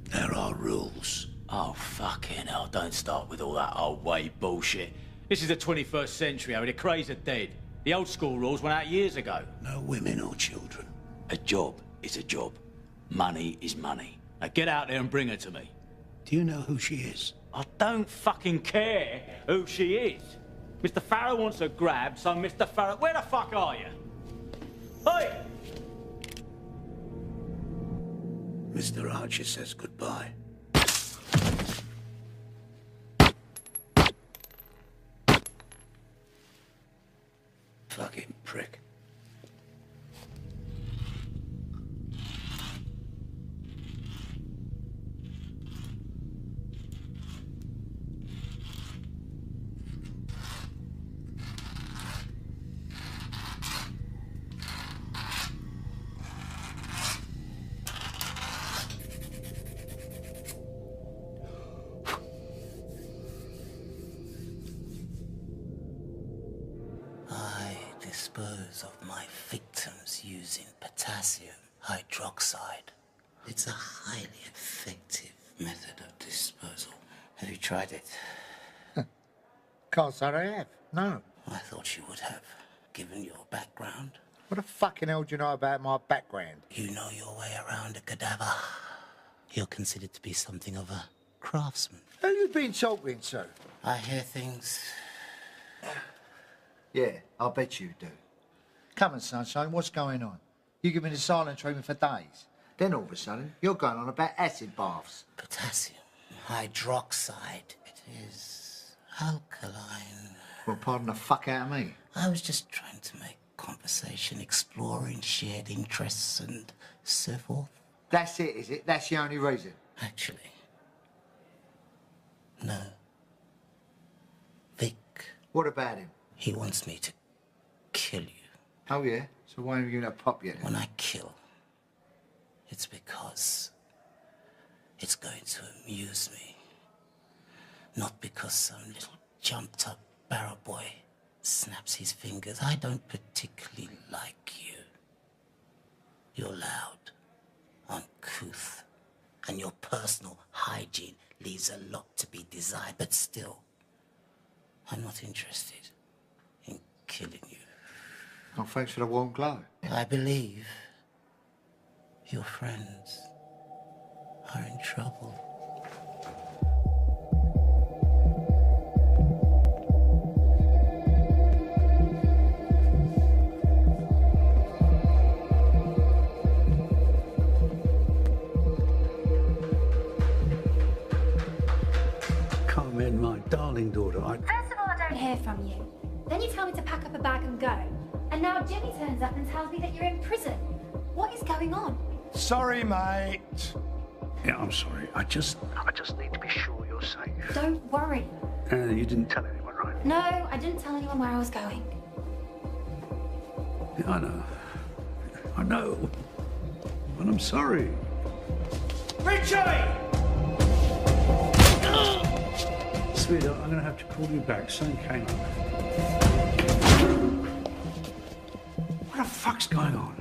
There are rules.
Oh, fucking hell, don't start with all that old way bullshit. This is the 21st century, Harry. The craze are dead. The old school rules went out years ago.
No women or children.
A job is a job. Money is money. Now get out there and bring her to me.
Do you know who she is?
I don't fucking care who she is. Mr. Farrow wants her grabbed, so Mr. Farrow... Where the fuck are you? Hey!
Mr. Archer says goodbye. Fucking prick.
dispose of my victims using potassium hydroxide. It's a highly effective method of disposal. Have you tried it?
Can't say I have. No.
I thought you would have, given your background.
What the fucking hell do you know about my background?
You know your way around a cadaver. You're considered to be something of a craftsman.
Who you been talking to?
I hear things.
Yeah, I bet you do. Come on, Sunshine, what's going on? You give me the silent treatment for days. Then all of a sudden, you're going on about acid baths.
Potassium hydroxide. It is alkaline.
Well, pardon the fuck out of me.
I was just trying to make conversation, exploring shared interests and so forth.
That's it, is it? That's the only reason?
Actually, no. Vic.
What about him?
He wants me to kill you.
Oh, yeah? So why haven't you given a pop yet?
When I kill, it's because it's going to amuse me. Not because some little jumped-up barrow boy snaps his fingers. I don't particularly like you. You're loud, uncouth, and your personal hygiene leaves a lot to be desired, but still, I'm not interested in killing you.
Oh, thanks for the warm glow.
I believe your friends are in trouble.
Carmen, my darling daughter,
First of all, I don't hear from you. Then you tell me to pack up a bag and go. And now Jenny turns up and tells me that you're in prison. What is going on?
Sorry, mate.
Yeah, I'm sorry. I just need to be sure you're safe.
Don't worry.
You didn't tell anyone, right?
No, I didn't tell anyone where I was going.
Yeah, I know. I know. And I'm sorry.
Richie!
Sweetheart, I'm going to have to call you back. Something came up. What the fuck's going on?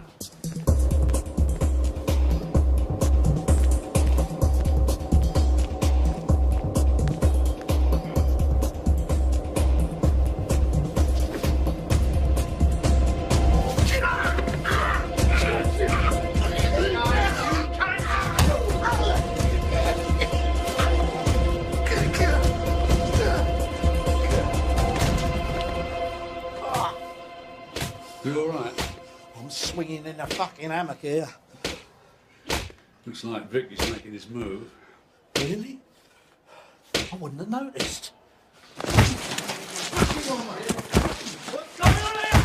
You all right?
I'm swinging in a fucking hammock here.
Looks like Vic is making his move.
Really? I wouldn't have noticed.
What's going on here?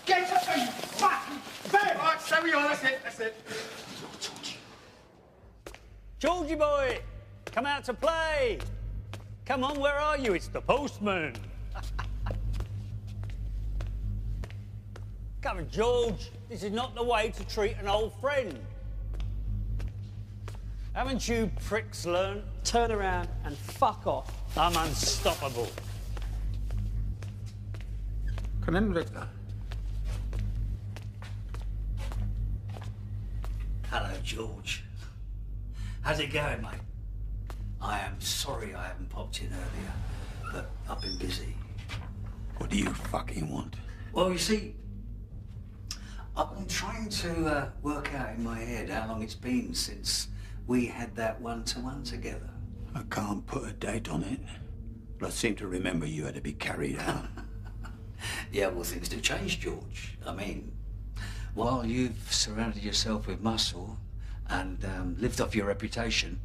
Get up, you fucking bear! All right, stay where you are. That's it.
Georgie boy, come out to play. Come on, where are you? It's the postman. Come on, George. This is not the way to treat an old friend. Haven't you pricks learned?
Turn around and fuck off.
I'm unstoppable.
Hello, George. How's it going, mate? I am sorry I haven't popped in earlier, but I've been busy.
What do you fucking want?
Well, you see, I've been trying to work out in my head how long it's been since we had that one-to-one together.
I can't put a date on it, but I seem to remember you had to be carried out.
Yeah, well, things do change, George. I mean, while you've surrounded yourself with muscle and lived off your reputation,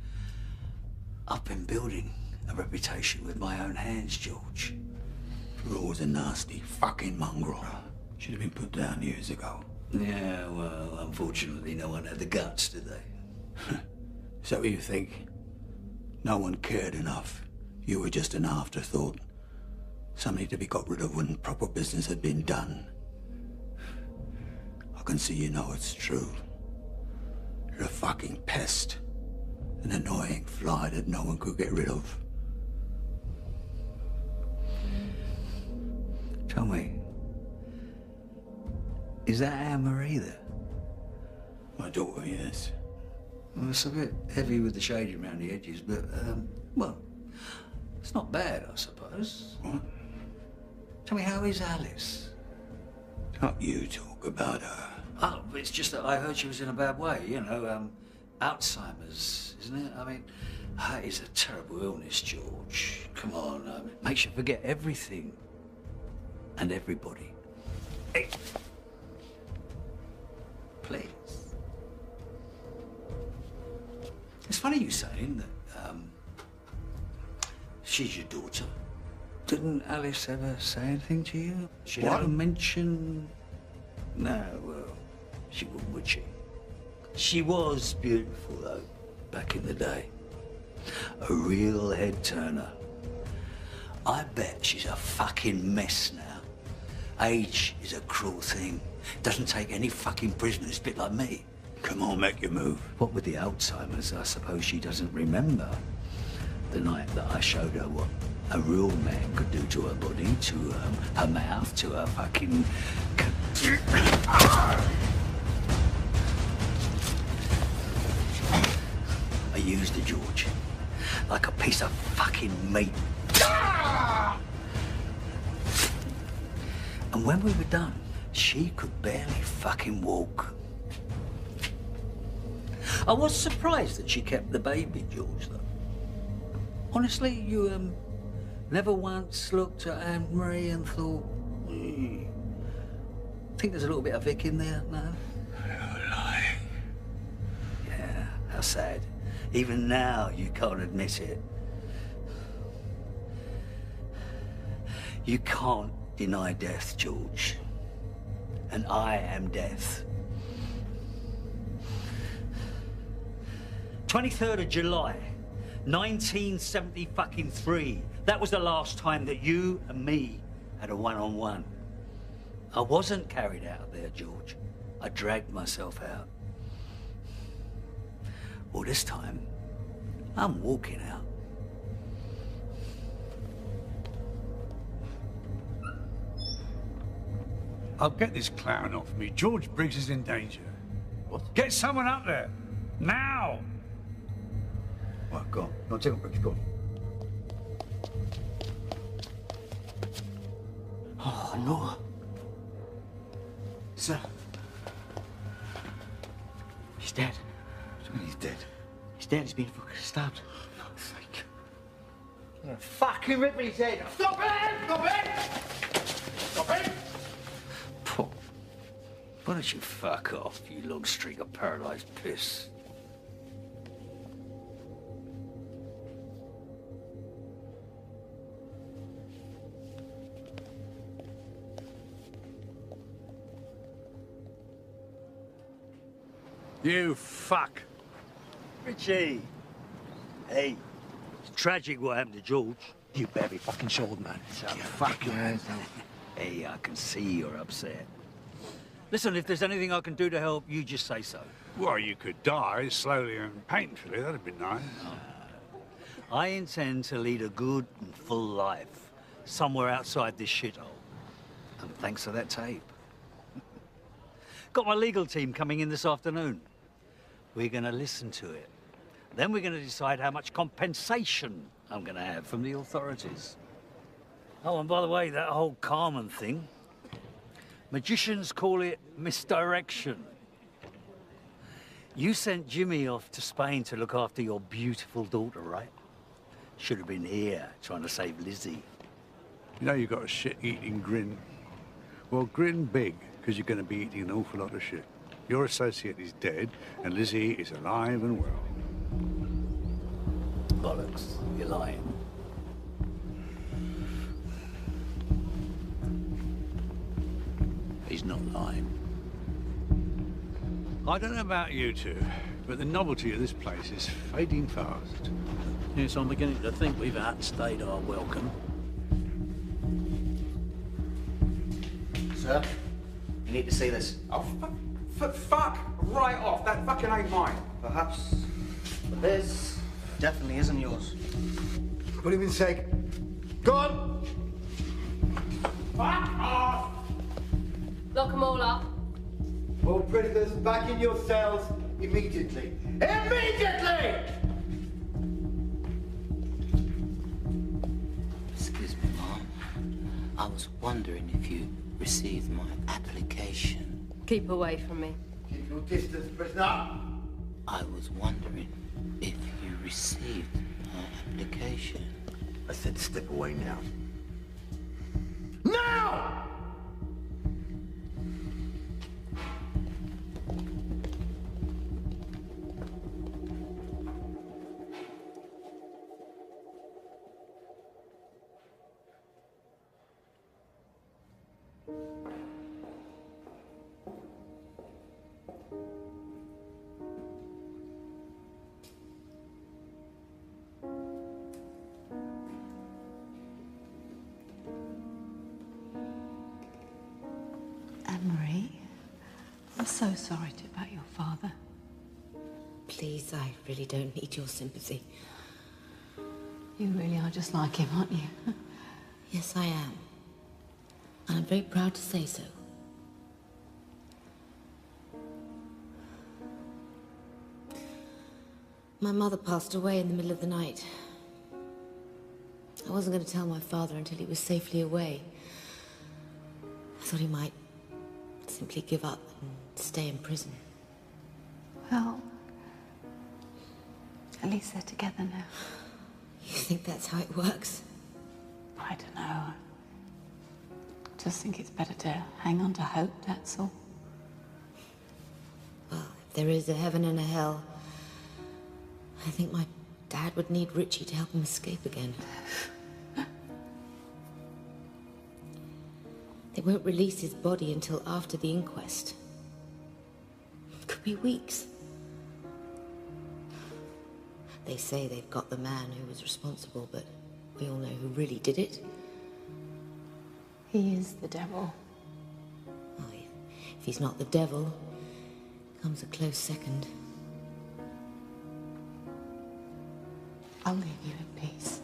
I've been building a reputation with my own hands, George.
You're always a nasty fucking mongrel. Should have been put down years ago.
Yeah, well, unfortunately, no one had the guts, did they?
Is that what you think? No one cared enough. You were just an afterthought. Something to be got rid of when proper business had been done. I can see you know it's true. You're a fucking pest. An annoying fly that no one could get rid of.
Tell me,
Is that Anne-Marie there?
My daughter, yes.
Well, it's a bit heavy with the shading around the edges, but, well, it's not bad, I suppose.
What?
Tell me, how is Alice?
Can't you talk about her?
Oh, it's just that I heard she was in a bad way, you know, Alzheimer's, isn't it? I mean, that is a terrible illness, George. Come on, makes you forget everything and everybody. Hey. Please. It's funny you saying that, she's your daughter. Didn't Alice ever say anything to you? She ever mention... No, well, she wouldn't, would she? She was beautiful, though, back in the day. A real head-turner. I bet she's a fucking mess now. Age is a cruel thing. Doesn't take any fucking prisoners, bit like me.
Come on, make your move.
What with the Alzheimer's, I suppose she doesn't remember the night that I showed her what a real man could do to her body, to her mouth, to her fucking... I used her, George, like a piece of fucking meat. And when we were done, she could barely fucking walk. I was surprised that she kept the baby, George, though. Honestly, you, never once looked at Anne-Marie and thought, think there's a little bit of Vic in there, no?
You're lying.
Yeah, how sad. Even now, you can't admit it. You can't deny death, George. And I am death. 23rd of July, 1973. That was the last time that you and me had a one-on-one. I wasn't carried out there, George. I dragged myself out. Well, this time, I'm walking out.
I'll get this clown off me. George Briggs is in danger. What? Get someone up there. Now!
Well, go on. No, take on, Briggs, go on.
Oh, no. Sir. He's dead.
He's dead.
He's dead. He's been fucking stabbed.
For God's sake.
Fucking rip me his head off. Stop it! Stop it! Stop it!
Why don't you fuck off, you long streak of paralysed piss?
You fuck.
Richie! Hey, it's tragic what happened to George.
You better be fucking sure, man.
Fuck your hands down.
Hey, I can see you're upset.
Listen, if there's anything I can do to help, you just say so.
Well, you could die slowly and painfully. That'd be nice.
I intend to lead a good and full life somewhere outside this shithole.
And thanks for that tape.
Got my legal team coming in this afternoon. We're going to listen to it. Then we're going to decide how much compensation I'm going to have from the authorities. Oh, and by the way, that whole Carmen thing, magicians call it misdirection. You sent Jimmy off to Spain to look after your beautiful daughter, right? Should have been here trying to save Lizzie.
You know you've got a shit-eating grin. Well, grin big, because you're going to be eating an awful lot of shit. Your associate is dead, and Lizzie is alive and well.
Bollocks, you're lying. He's not lying.
I don't know about you two, but the novelty of this place is fading fast.
Yes, I'm beginning to think we've outstayed our welcome.
Sir, you need to see this.
Oh, fuck right off. That fucking ain't mine.
Perhaps, but this definitely isn't yours.
Put him in seg. Go on!
Fuck off!
Lock them all up.
All prisoners back in your cells immediately. Immediately!
Excuse me, Mom. I was wondering if you received my application.
Keep away from me.
Keep your distance, prisoner.
I was wondering if you received my application.
I said step away now.
Now!
Anne-Marie, I'm so sorry about your father.
Please, I really don't need your sympathy.
You really are just like him, aren't you?
Yes, I am. And I'm very proud to say so. My mother passed away in the middle of the night. I wasn't going to tell my father until he was safely away. I thought he might simply give up and stay in prison.
Well, at least they're together now.
You think that's how it works?
I don't know. I just think it's better to hang on to hope, that's all.
Well, if there is a heaven and a hell, I think my dad would need Richie to help him escape again. They won't release his body until after the inquest. It could be weeks. They say they've got the man who was responsible, but we all know who really did it.
He is the devil.
Oh, if he's not the devil, comes a close second.
I'll leave you in peace.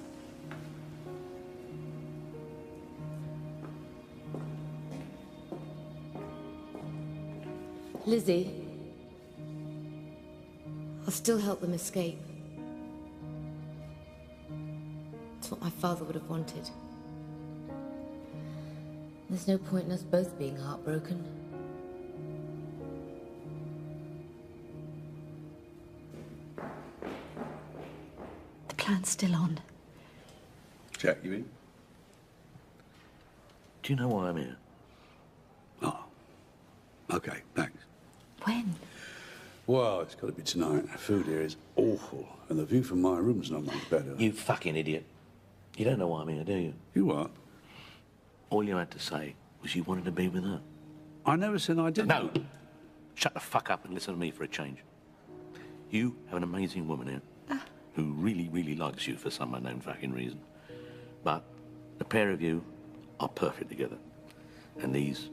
Lizzie, I'll still help them escape. It's what my father would have wanted. There's no point in us both being heartbroken.
The plan's still on.
Jack, you in?
Do you know why I'm here?
Oh. Okay, thanks.
When?
Well, it's got to be tonight. The food here is awful, and the view from my room's not much better.
You fucking idiot. You don't know why I'm here, do you?
You what?
All you had to say was you wanted to be with her.
I never said I didn't.
No! Shut the fuck up and listen to me for a change. You have an amazing woman here who really, really likes you for some unknown fucking reason. But the pair of you are perfect together. And these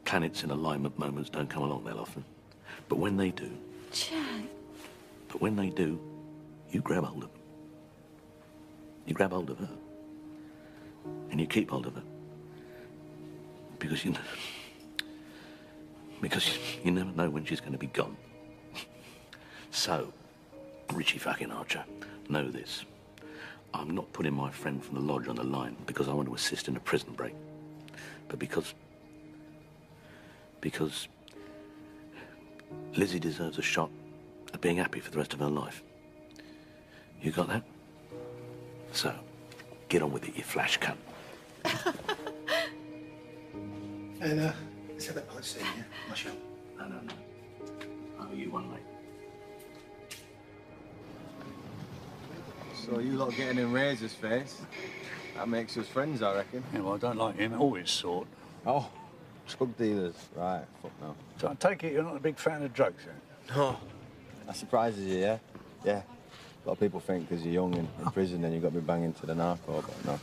planets in alignment moments don't come along that often. But when they do...
Jack.
But when they do, you grab hold of them. You grab hold of her. And you keep hold of her. Because you never know when she's going to be gone. So, Richie fucking Archer, know this. I'm not putting my friend from the lodge on the line because I want to assist in a prison break. But because Lizzie deserves a shot at being happy for the rest of her life. You got that? So, get on with it, you flash cunt.
And, let's have that nice scene, yeah? My show.
No. I owe you one, mate.
So you lot getting in Razor's face? That makes us friends, I reckon.
Yeah, well, I don't like him or his sort.
Oh, drug dealers. Right, fuck no.
So I take it you're not a big fan of drugs, then?
No. That surprises you, yeah? Yeah. A lot of people think because you're young and in prison then you've got to be banging to the narco, but no.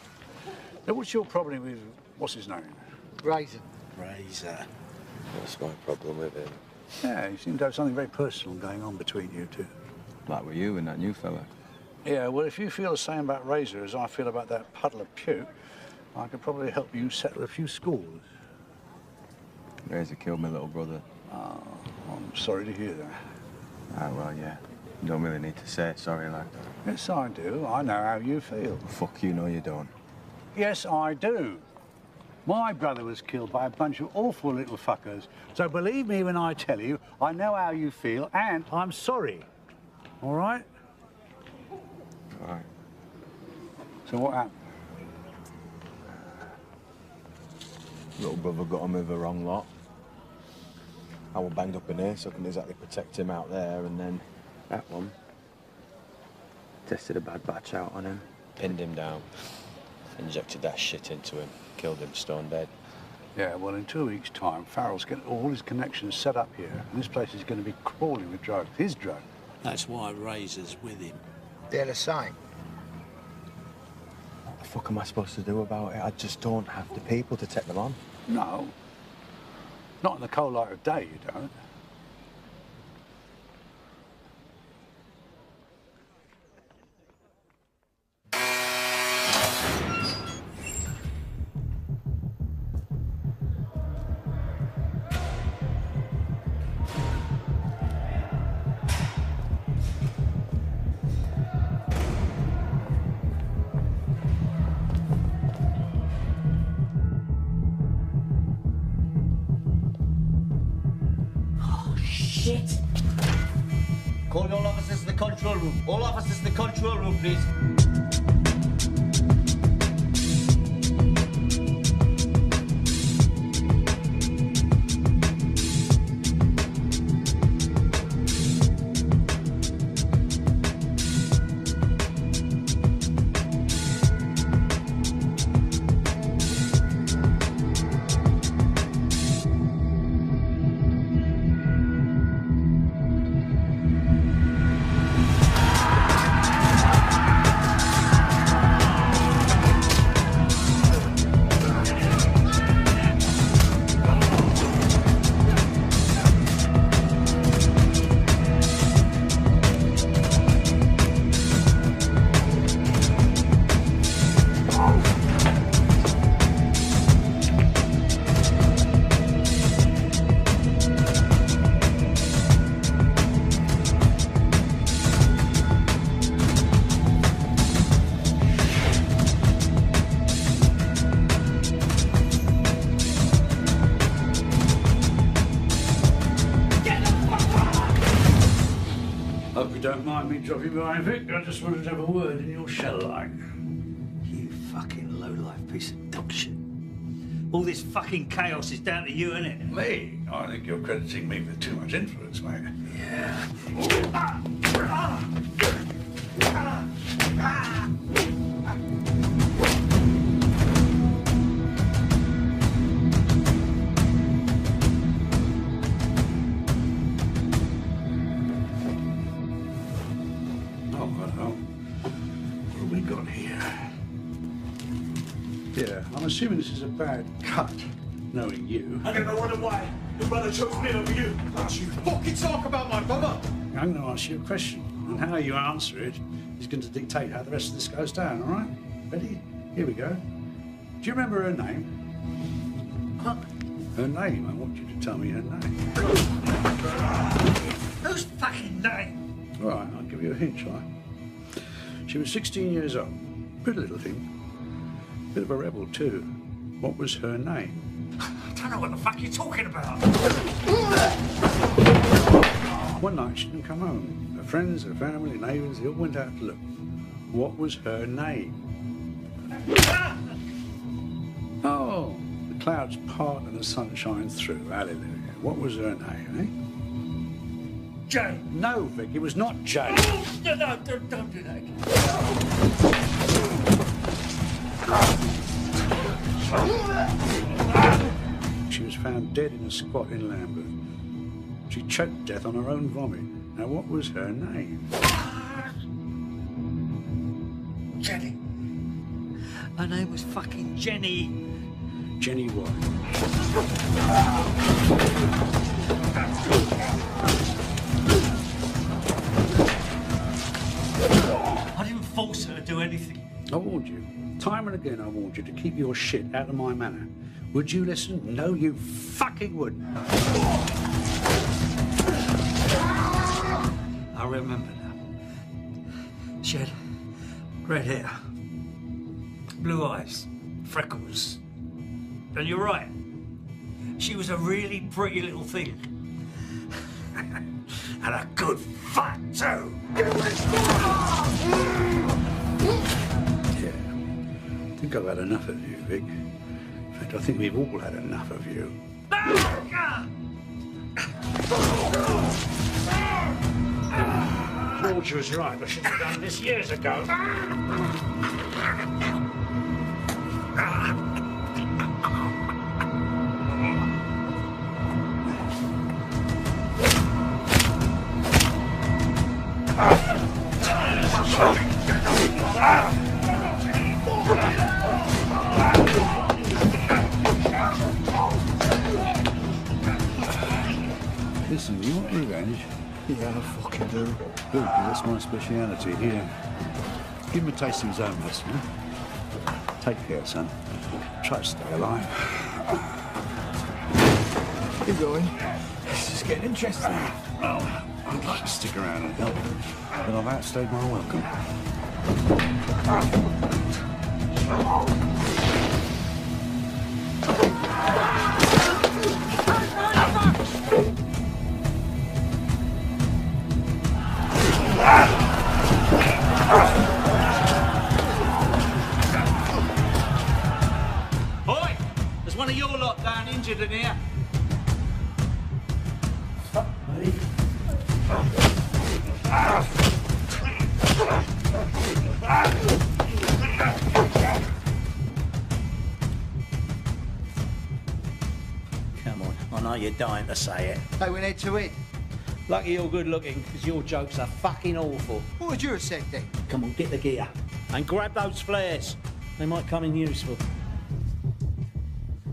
Now, what's your problem with... what's his name?
Razor.
Razor. What's my problem with him?
Yeah, you seem to have something very personal going on between you two.
Like with you and that new fella.
Yeah, well, if you feel the same about Razor as I feel about that puddle of puke, I could probably help you settle a few scores.
Razor killed my little brother.
Oh, I'm sorry to hear that.
Ah, well, yeah. You don't really need to say sorry like that.
Yes, I do. I know how you feel.
Fuck you, no, you don't.
Yes, I do. My brother was killed by a bunch of awful little fuckers. So believe me when I tell you, I know how you feel, and I'm sorry. All right?
All right.
So what happened?
Little brother got him with the wrong lot. I was banged up in here, so I couldn't exactly protect him out there, and then that one tested a bad batch out on him, pinned him down, injected that shit into him, killed him stone dead.
Yeah, well, in 2 weeks' time, Farrell's getting all his connections set up here, and this place is going to be crawling with drugs. His drug.
That's why Razor's with him.
They're the same.
What the fuck am I supposed to do about it? I just don't have the people to take them on.
No. Not in the cold light of day, you don't.
Shit! Call all officers to the control room. All officers to the control room, please.
Hope you don't mind me dropping by, Vic. I just wanted to have a word in your shell, like.
You fucking low-life piece of dog shit. All this fucking chaos is down to you, innit?
Me? I think you're crediting me with too much influence, mate.
Yeah.
Oh, well. What have we got here? Yeah, I'm assuming this is a bad cut, knowing you.
I never wonder why your brother chose me over you. Don't you fucking talk about my brother!
I'm going to ask you a question, and how you answer it is going to dictate how the rest of this goes down, all right? Ready? Here we go. Do you remember her name?
What?
Her name. I want you to tell me her name.
Whose fucking name?
All right, I'll give you a hint, shall I? She was 16 years old. Pretty little thing. Bit of a rebel, too. What was her name?
I don't know what the fuck you're talking about.
One night she didn't come home. Her friends, her family, neighbours, they all went out to look. What was her name? Oh, the clouds part and the sun shines through. Hallelujah. What was her name, eh?
Jane.
No, Vic, it was not Jane.
No, don't do that.
She was found dead in a squat in Lambeth. She choked to death on her own vomit. Now, what was her name?
Jenny. Her name was fucking Jenny.
Jenny what?
I didn't force her to do anything.
I warned you. Time and again I warned you to keep your shit out of my manor. Would you listen? No, you fucking wouldn't. I remember now. She had red hair, blue eyes, freckles. And you're right. She was a really pretty little thing. And a good fuck, too. Yeah. I think I've had enough of you, Vic. In fact, I think we've all had enough of you. George was right. I should have done this years ago. Listen, you want revenge? Yeah, I fucking do. Good, that's my speciality here. Give him a taste of his own medicine, huh? Take care, son. Try to stay alive.
Keep going. This is getting interesting.
Well, I'd like to stick around and help, but I've outstayed my welcome.
Oi! There's one of your lot down injured in here. Come on, I know you're dying to say it.
They went head to head.
Lucky you're good looking, because your jokes are fucking awful.
What would you have said then?
Come on, get the gear. And grab those flares. They might come in useful.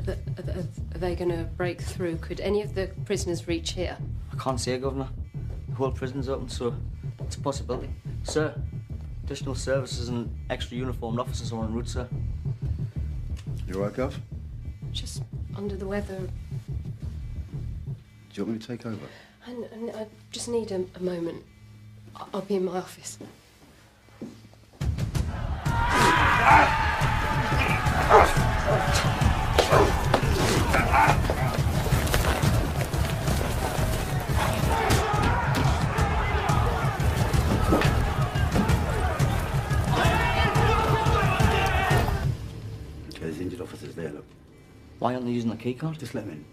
Are they going to break through? Could any of the prisoners reach here?
I can't say, Governor. The whole prison's open, so it's a possibility. Sir, additional services and extra uniformed officers are en route, sir.
You all right, Gov?
Just under the weather.
Do you want me to take over?
I just need a moment. I'll be in my office.
Okay, there's injured officers there, look.
Why aren't they using the key card?
Just let them in.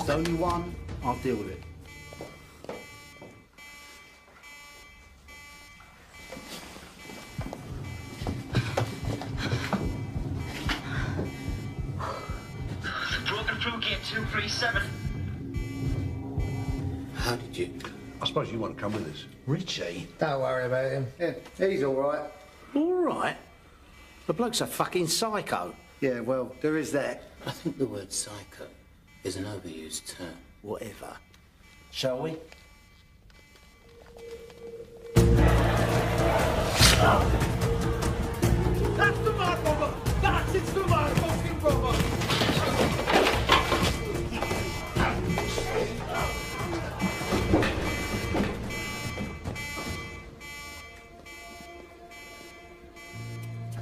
There's only one. I'll deal with it.
Broken through gate 237.
How did you?
I suppose you want to come with us.
Richie?
Don't worry about him. Yeah, he's all right.
All right? The bloke's a fucking psycho.
Yeah, well, there is that.
I think the word psycho is an overused term.
Whatever. Shall we?
That's the mad brother! That's it's the mad fucking brother!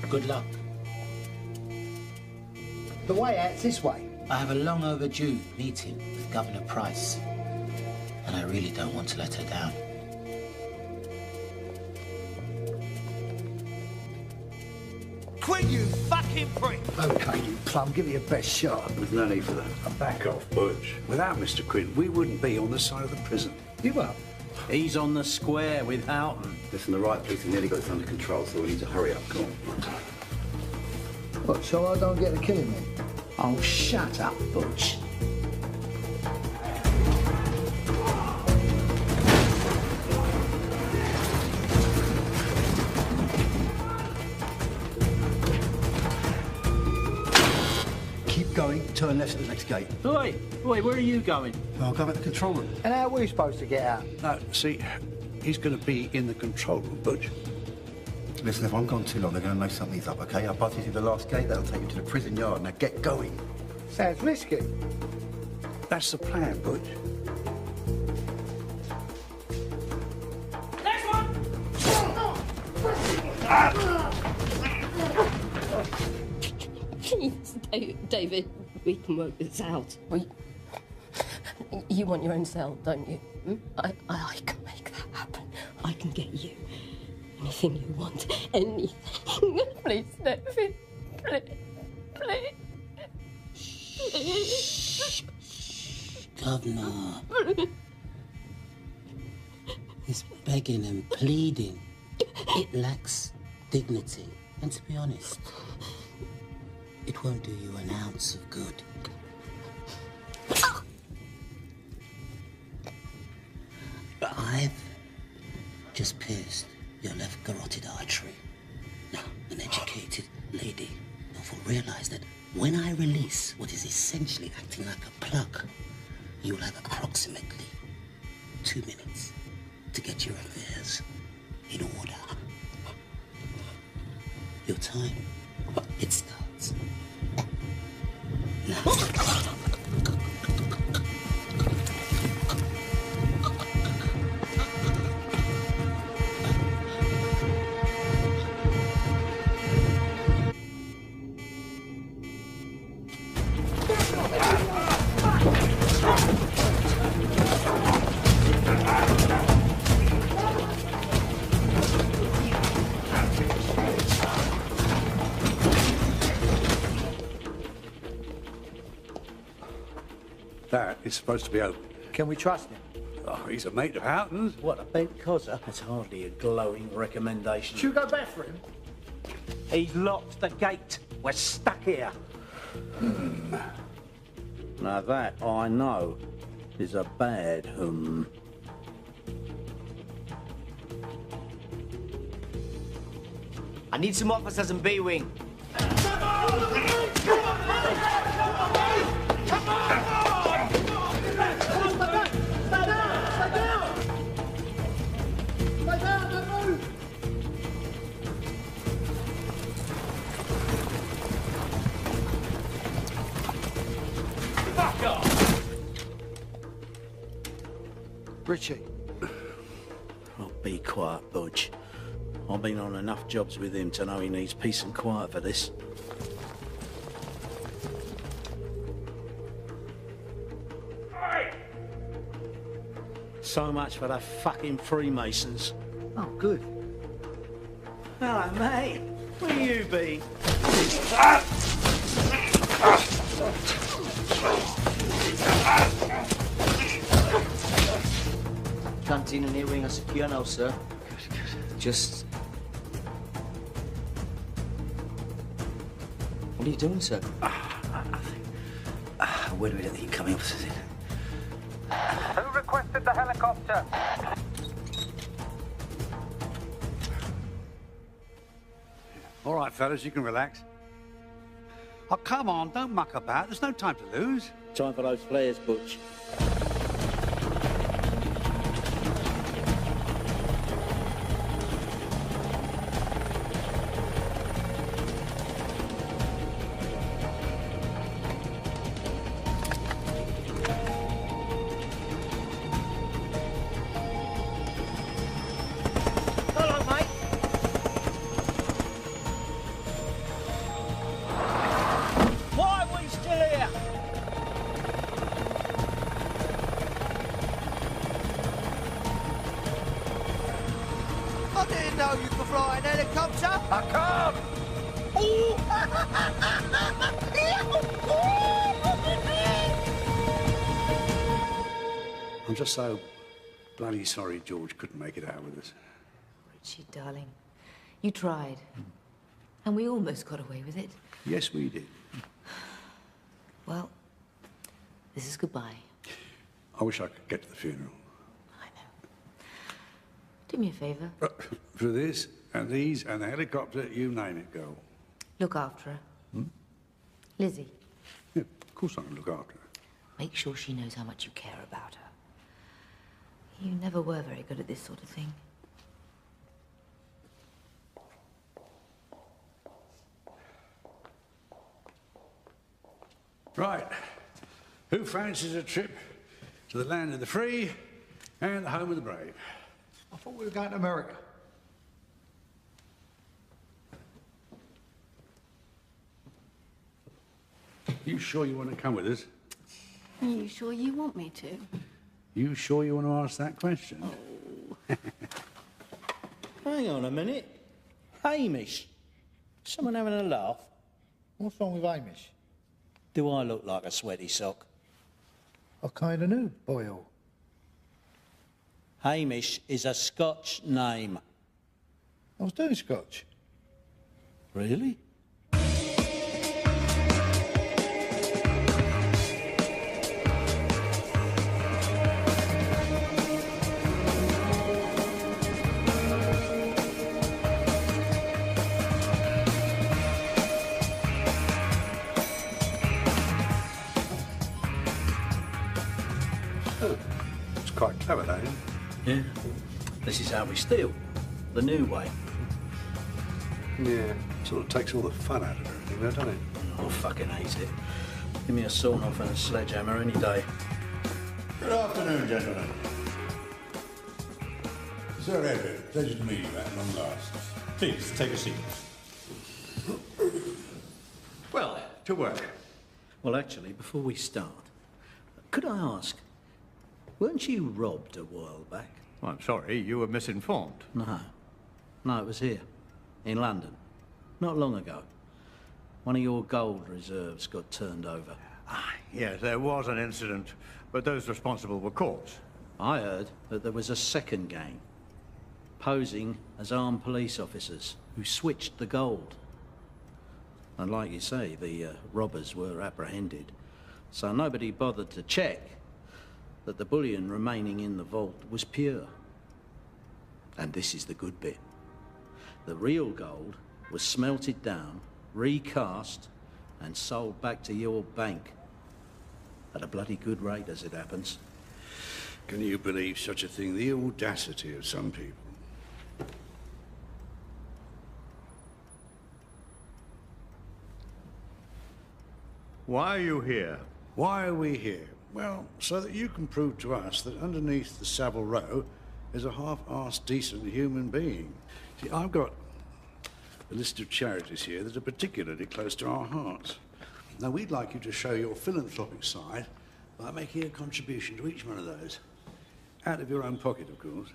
Good luck.
The way out's this way.
I have a long overdue meeting with Governor Price, and I really don't want to let her down.
Quit, you fucking prick!
Okay, you plum, give me your best shot. There's no need for that. Back off, Butch. Without Mr. Quinn, we wouldn't be on the side of the prison.
You up? He's on the square with Houghton.
Listen, the right police have nearly got this under control, so we need to hurry up. Come on.
What, so I don't get the killing then?
Oh, shut up, Butch.
turn left at the next gate.
Oi, where are you going?
I'll go back to the control room.
And how are we supposed to get out?
No, see, he's going to be in the control room, Butch.
Listen, if I'm gone too long, they're going to mess something up, OK? I'll pass you through the last gate. That'll take you to the prison yard. Now get going.
Sounds risky.
That's the plan, Butch.
Next one!
Please, David, we can work this out. You want your own cell, don't you? Hmm? I can make that happen. I can get you anything you want. Anything. Please, David. Please. Please.
Governor. He's begging and pleading. It lacks dignity. And to be honest, it won't do you an ounce of good. I've just pierced your left carotid artery. Now, an educated lady will realize that when I release what is essentially acting like a plug, you'll have approximately 2 minutes to get your affairs in order. Your time, it starts now.
That is supposed to be open.
Can we trust him?
Oh, he's a mate of Houghton's.
What, a bent cozzer? That's hardly a glowing recommendation.
Should we go back for him?
He's locked the gate. We're stuck here. Now that, I know, is a bad
I need some officers in B Wing.
Richie.
Oh, be quiet, Budge. I've been on enough jobs with him to know he needs peace and quiet for this. So much for the fucking Freemasons.
Oh, good.
Hello, mate. Where you been?
Canteen and ear wing are secure now, sir. Just... What are you doing, sir?
Where do we let the incoming officers in?
Who requested the helicopter?
All right, fellas, you can relax. Oh, come on, don't muck about. There's no time to lose.
Time for those flares, Butch.
I didn't know you could fly an helicopter. I can't.
I'm just so bloody sorry George couldn't make it out with us.
Richie, darling, you tried. And we almost got away with it.
Yes, we did.
Well, this is goodbye.
I wish I could get to the funeral.
Do me a favour.
For this, and these, and the helicopter, you name it, girl.
Look after her.
Hmm?
Lizzie.
Yeah, of course. course I can look after her.
Make sure she knows how much you care about her. You never were very good at this sort of thing.
Right. Who fancies a trip to the land of the free and the home of the brave?
I thought we were going to America.
You sure you want to come with us?
Are you sure you want me to?
You sure you want to ask that question?
Hang on a minute. Hamish. Someone having a laugh?
What's wrong with Hamish?
Do I look like a sweaty sock?
I kind of knew, Boyle.
Hamish is a Scotch name.
I was doing Scotch.
Really?
It's quite clever, that, isn't it?
Yeah. This is how we steal. The new way.
Yeah. Sort of takes all the fun out of everything, though, doesn't it?
I fucking hate it. Give me a sawn-off and a sledgehammer any day.
Good afternoon, gentlemen. Sir Edward, pleasure to meet you at long last. Please, take a seat.
Well, to work.
Well, actually, before we start, could I ask, weren't you robbed a while back?
Well, I'm sorry, you were misinformed.
No. No, it was here, in London, not long ago. One of your gold reserves got turned over.
Yes, there was an incident, but those responsible were caught.
I heard that there was a second gang, posing as armed police officers, who switched the gold. And like you say, the robbers were apprehended, so nobody bothered to check that the bullion remaining in the vault was pure. And this is the good bit. The real gold was smelted down, recast, and sold back to your bank. At a bloody good rate, as it happens.
Can you believe such a thing? The audacity of some people.
Why are you here?
Why are we here? Well, so that you can prove to us that underneath the Savile Row is a half-assed, decent human being. See, I've got a list of charities here that are particularly close to our hearts. Now, we'd like you to show your philanthropic side by making a contribution to each one of those. Out of your own pocket, of course.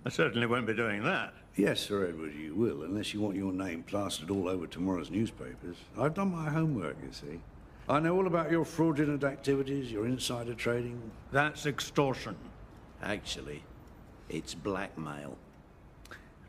I certainly won't be doing that.
Yes, Sir Edward, you will, unless you want your name plastered all over tomorrow's newspapers. I've done my homework, you see. I know all about your fraudulent activities, your insider trading.
That's extortion.
Actually, it's blackmail.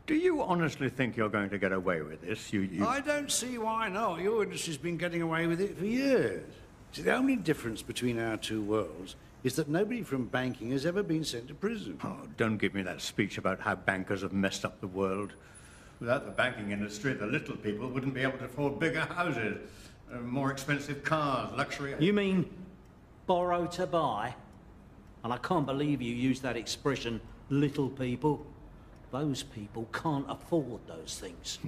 Do you honestly think you're going to get away with this?
I don't see why not. Your industry's been getting away with it for years. See, the only difference between our two worlds is that nobody from banking has ever been sent to prison.
Oh, don't give me that speech about how bankers have messed up the world. Without the banking industry, the little people wouldn't be able to afford bigger houses, more expensive cars, luxury...
You mean borrow to buy? And I can't believe you use that expression, little people. Those people can't afford those things.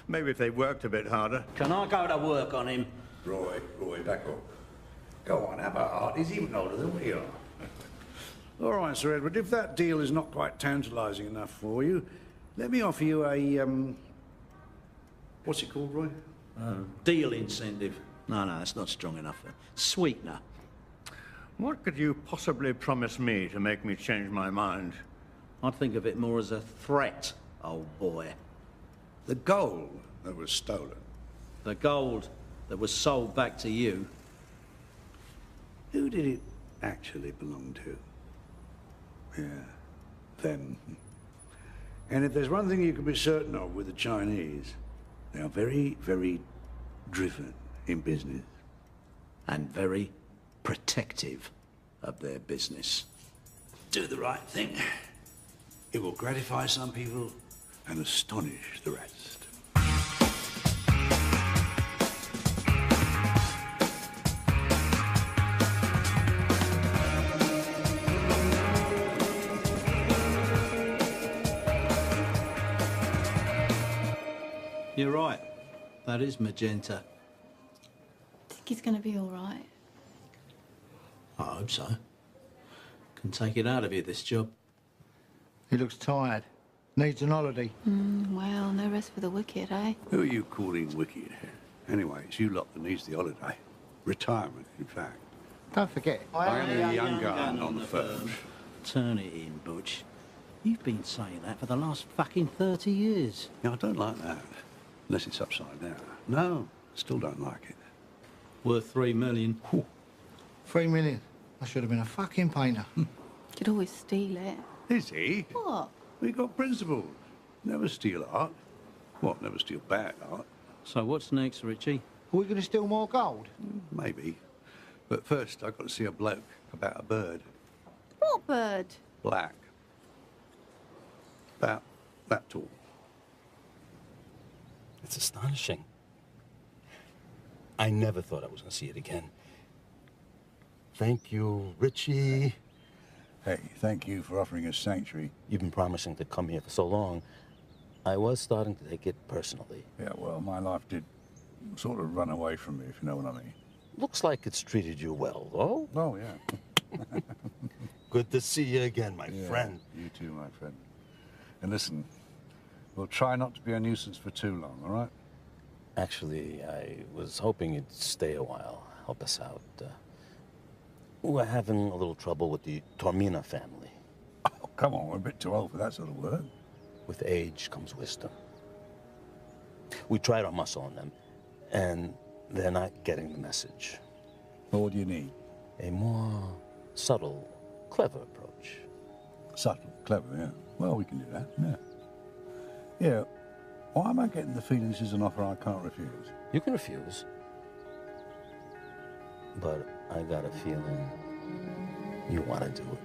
Maybe if they worked a bit harder.
Can I go to work on him?
Roy, back up. Go on, have a heart. He's even older than we are. All right, Sir Edward, if that deal is not quite tantalising enough for you, let me offer you a, what's it called, Roy?
Deal incentive. No, that's not strong enough. Sweetener.
What could you possibly promise me to make me change my mind?
I'd think of it more as a threat, old boy.
The gold that was stolen.
The gold that was sold back to you.
Who did it actually belong to? Yeah, them. And if there's one thing you can be certain of with the Chinese, they are very, very driven in business.
And very protective of their business.
Do the right thing. It will gratify some people and astonish the rest.
You're right. That is magenta.
Think he's going to be all right?
I hope so. Can take it out of you, this job.
He looks tired. Needs an holiday.
Well, no rest for the wicked, eh?
Who are you calling wicked? Anyway, it's you lot that needs the holiday. Retirement, in fact.
Don't forget,
I am the young gun on the firm.
Turn it in, Butch. You've been saying that for the last fucking 30 years.
Yeah, I don't like that. Unless it's upside down. No, still don't like it.
Worth $3 million.
Whew. $3 million. I should have been a fucking painter.
Could always steal it.
Is he?
What?
We got principles. Never steal art. What, never steal bad art?
So what's next, Richie?
Are we going to steal more gold?
Maybe. But first, I've got to see a bloke about a bird.
What bird?
Black. About that tall.
It's astonishing. I never thought I was going to see it again. Thank you, Richie.
Hey, thank you for offering us sanctuary.
You've been promising to come here for so long. I was starting to take it personally.
Yeah, well, my life did sort of run away from me, if you know what I mean.
Looks like it's treated you well, though.
Oh, yeah.
Good to see you again, my friend.
You too, my friend. And listen, we'll try not to be a nuisance for too long, all right?
Actually, I was hoping you'd stay a while, help us out. We're having a little trouble with the Tormina family.
Oh, come on, we're a bit too old for that sort of work.
With age comes wisdom. We tried our muscle on them, and they're not getting the message.
Well, what do you need?
A more subtle, clever approach.
Subtle, clever, yeah. Well, we can do that, yeah. Yeah, why am I getting the feeling this is an offer I can't refuse?
You can refuse. But I got a feeling you want to do it.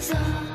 Was all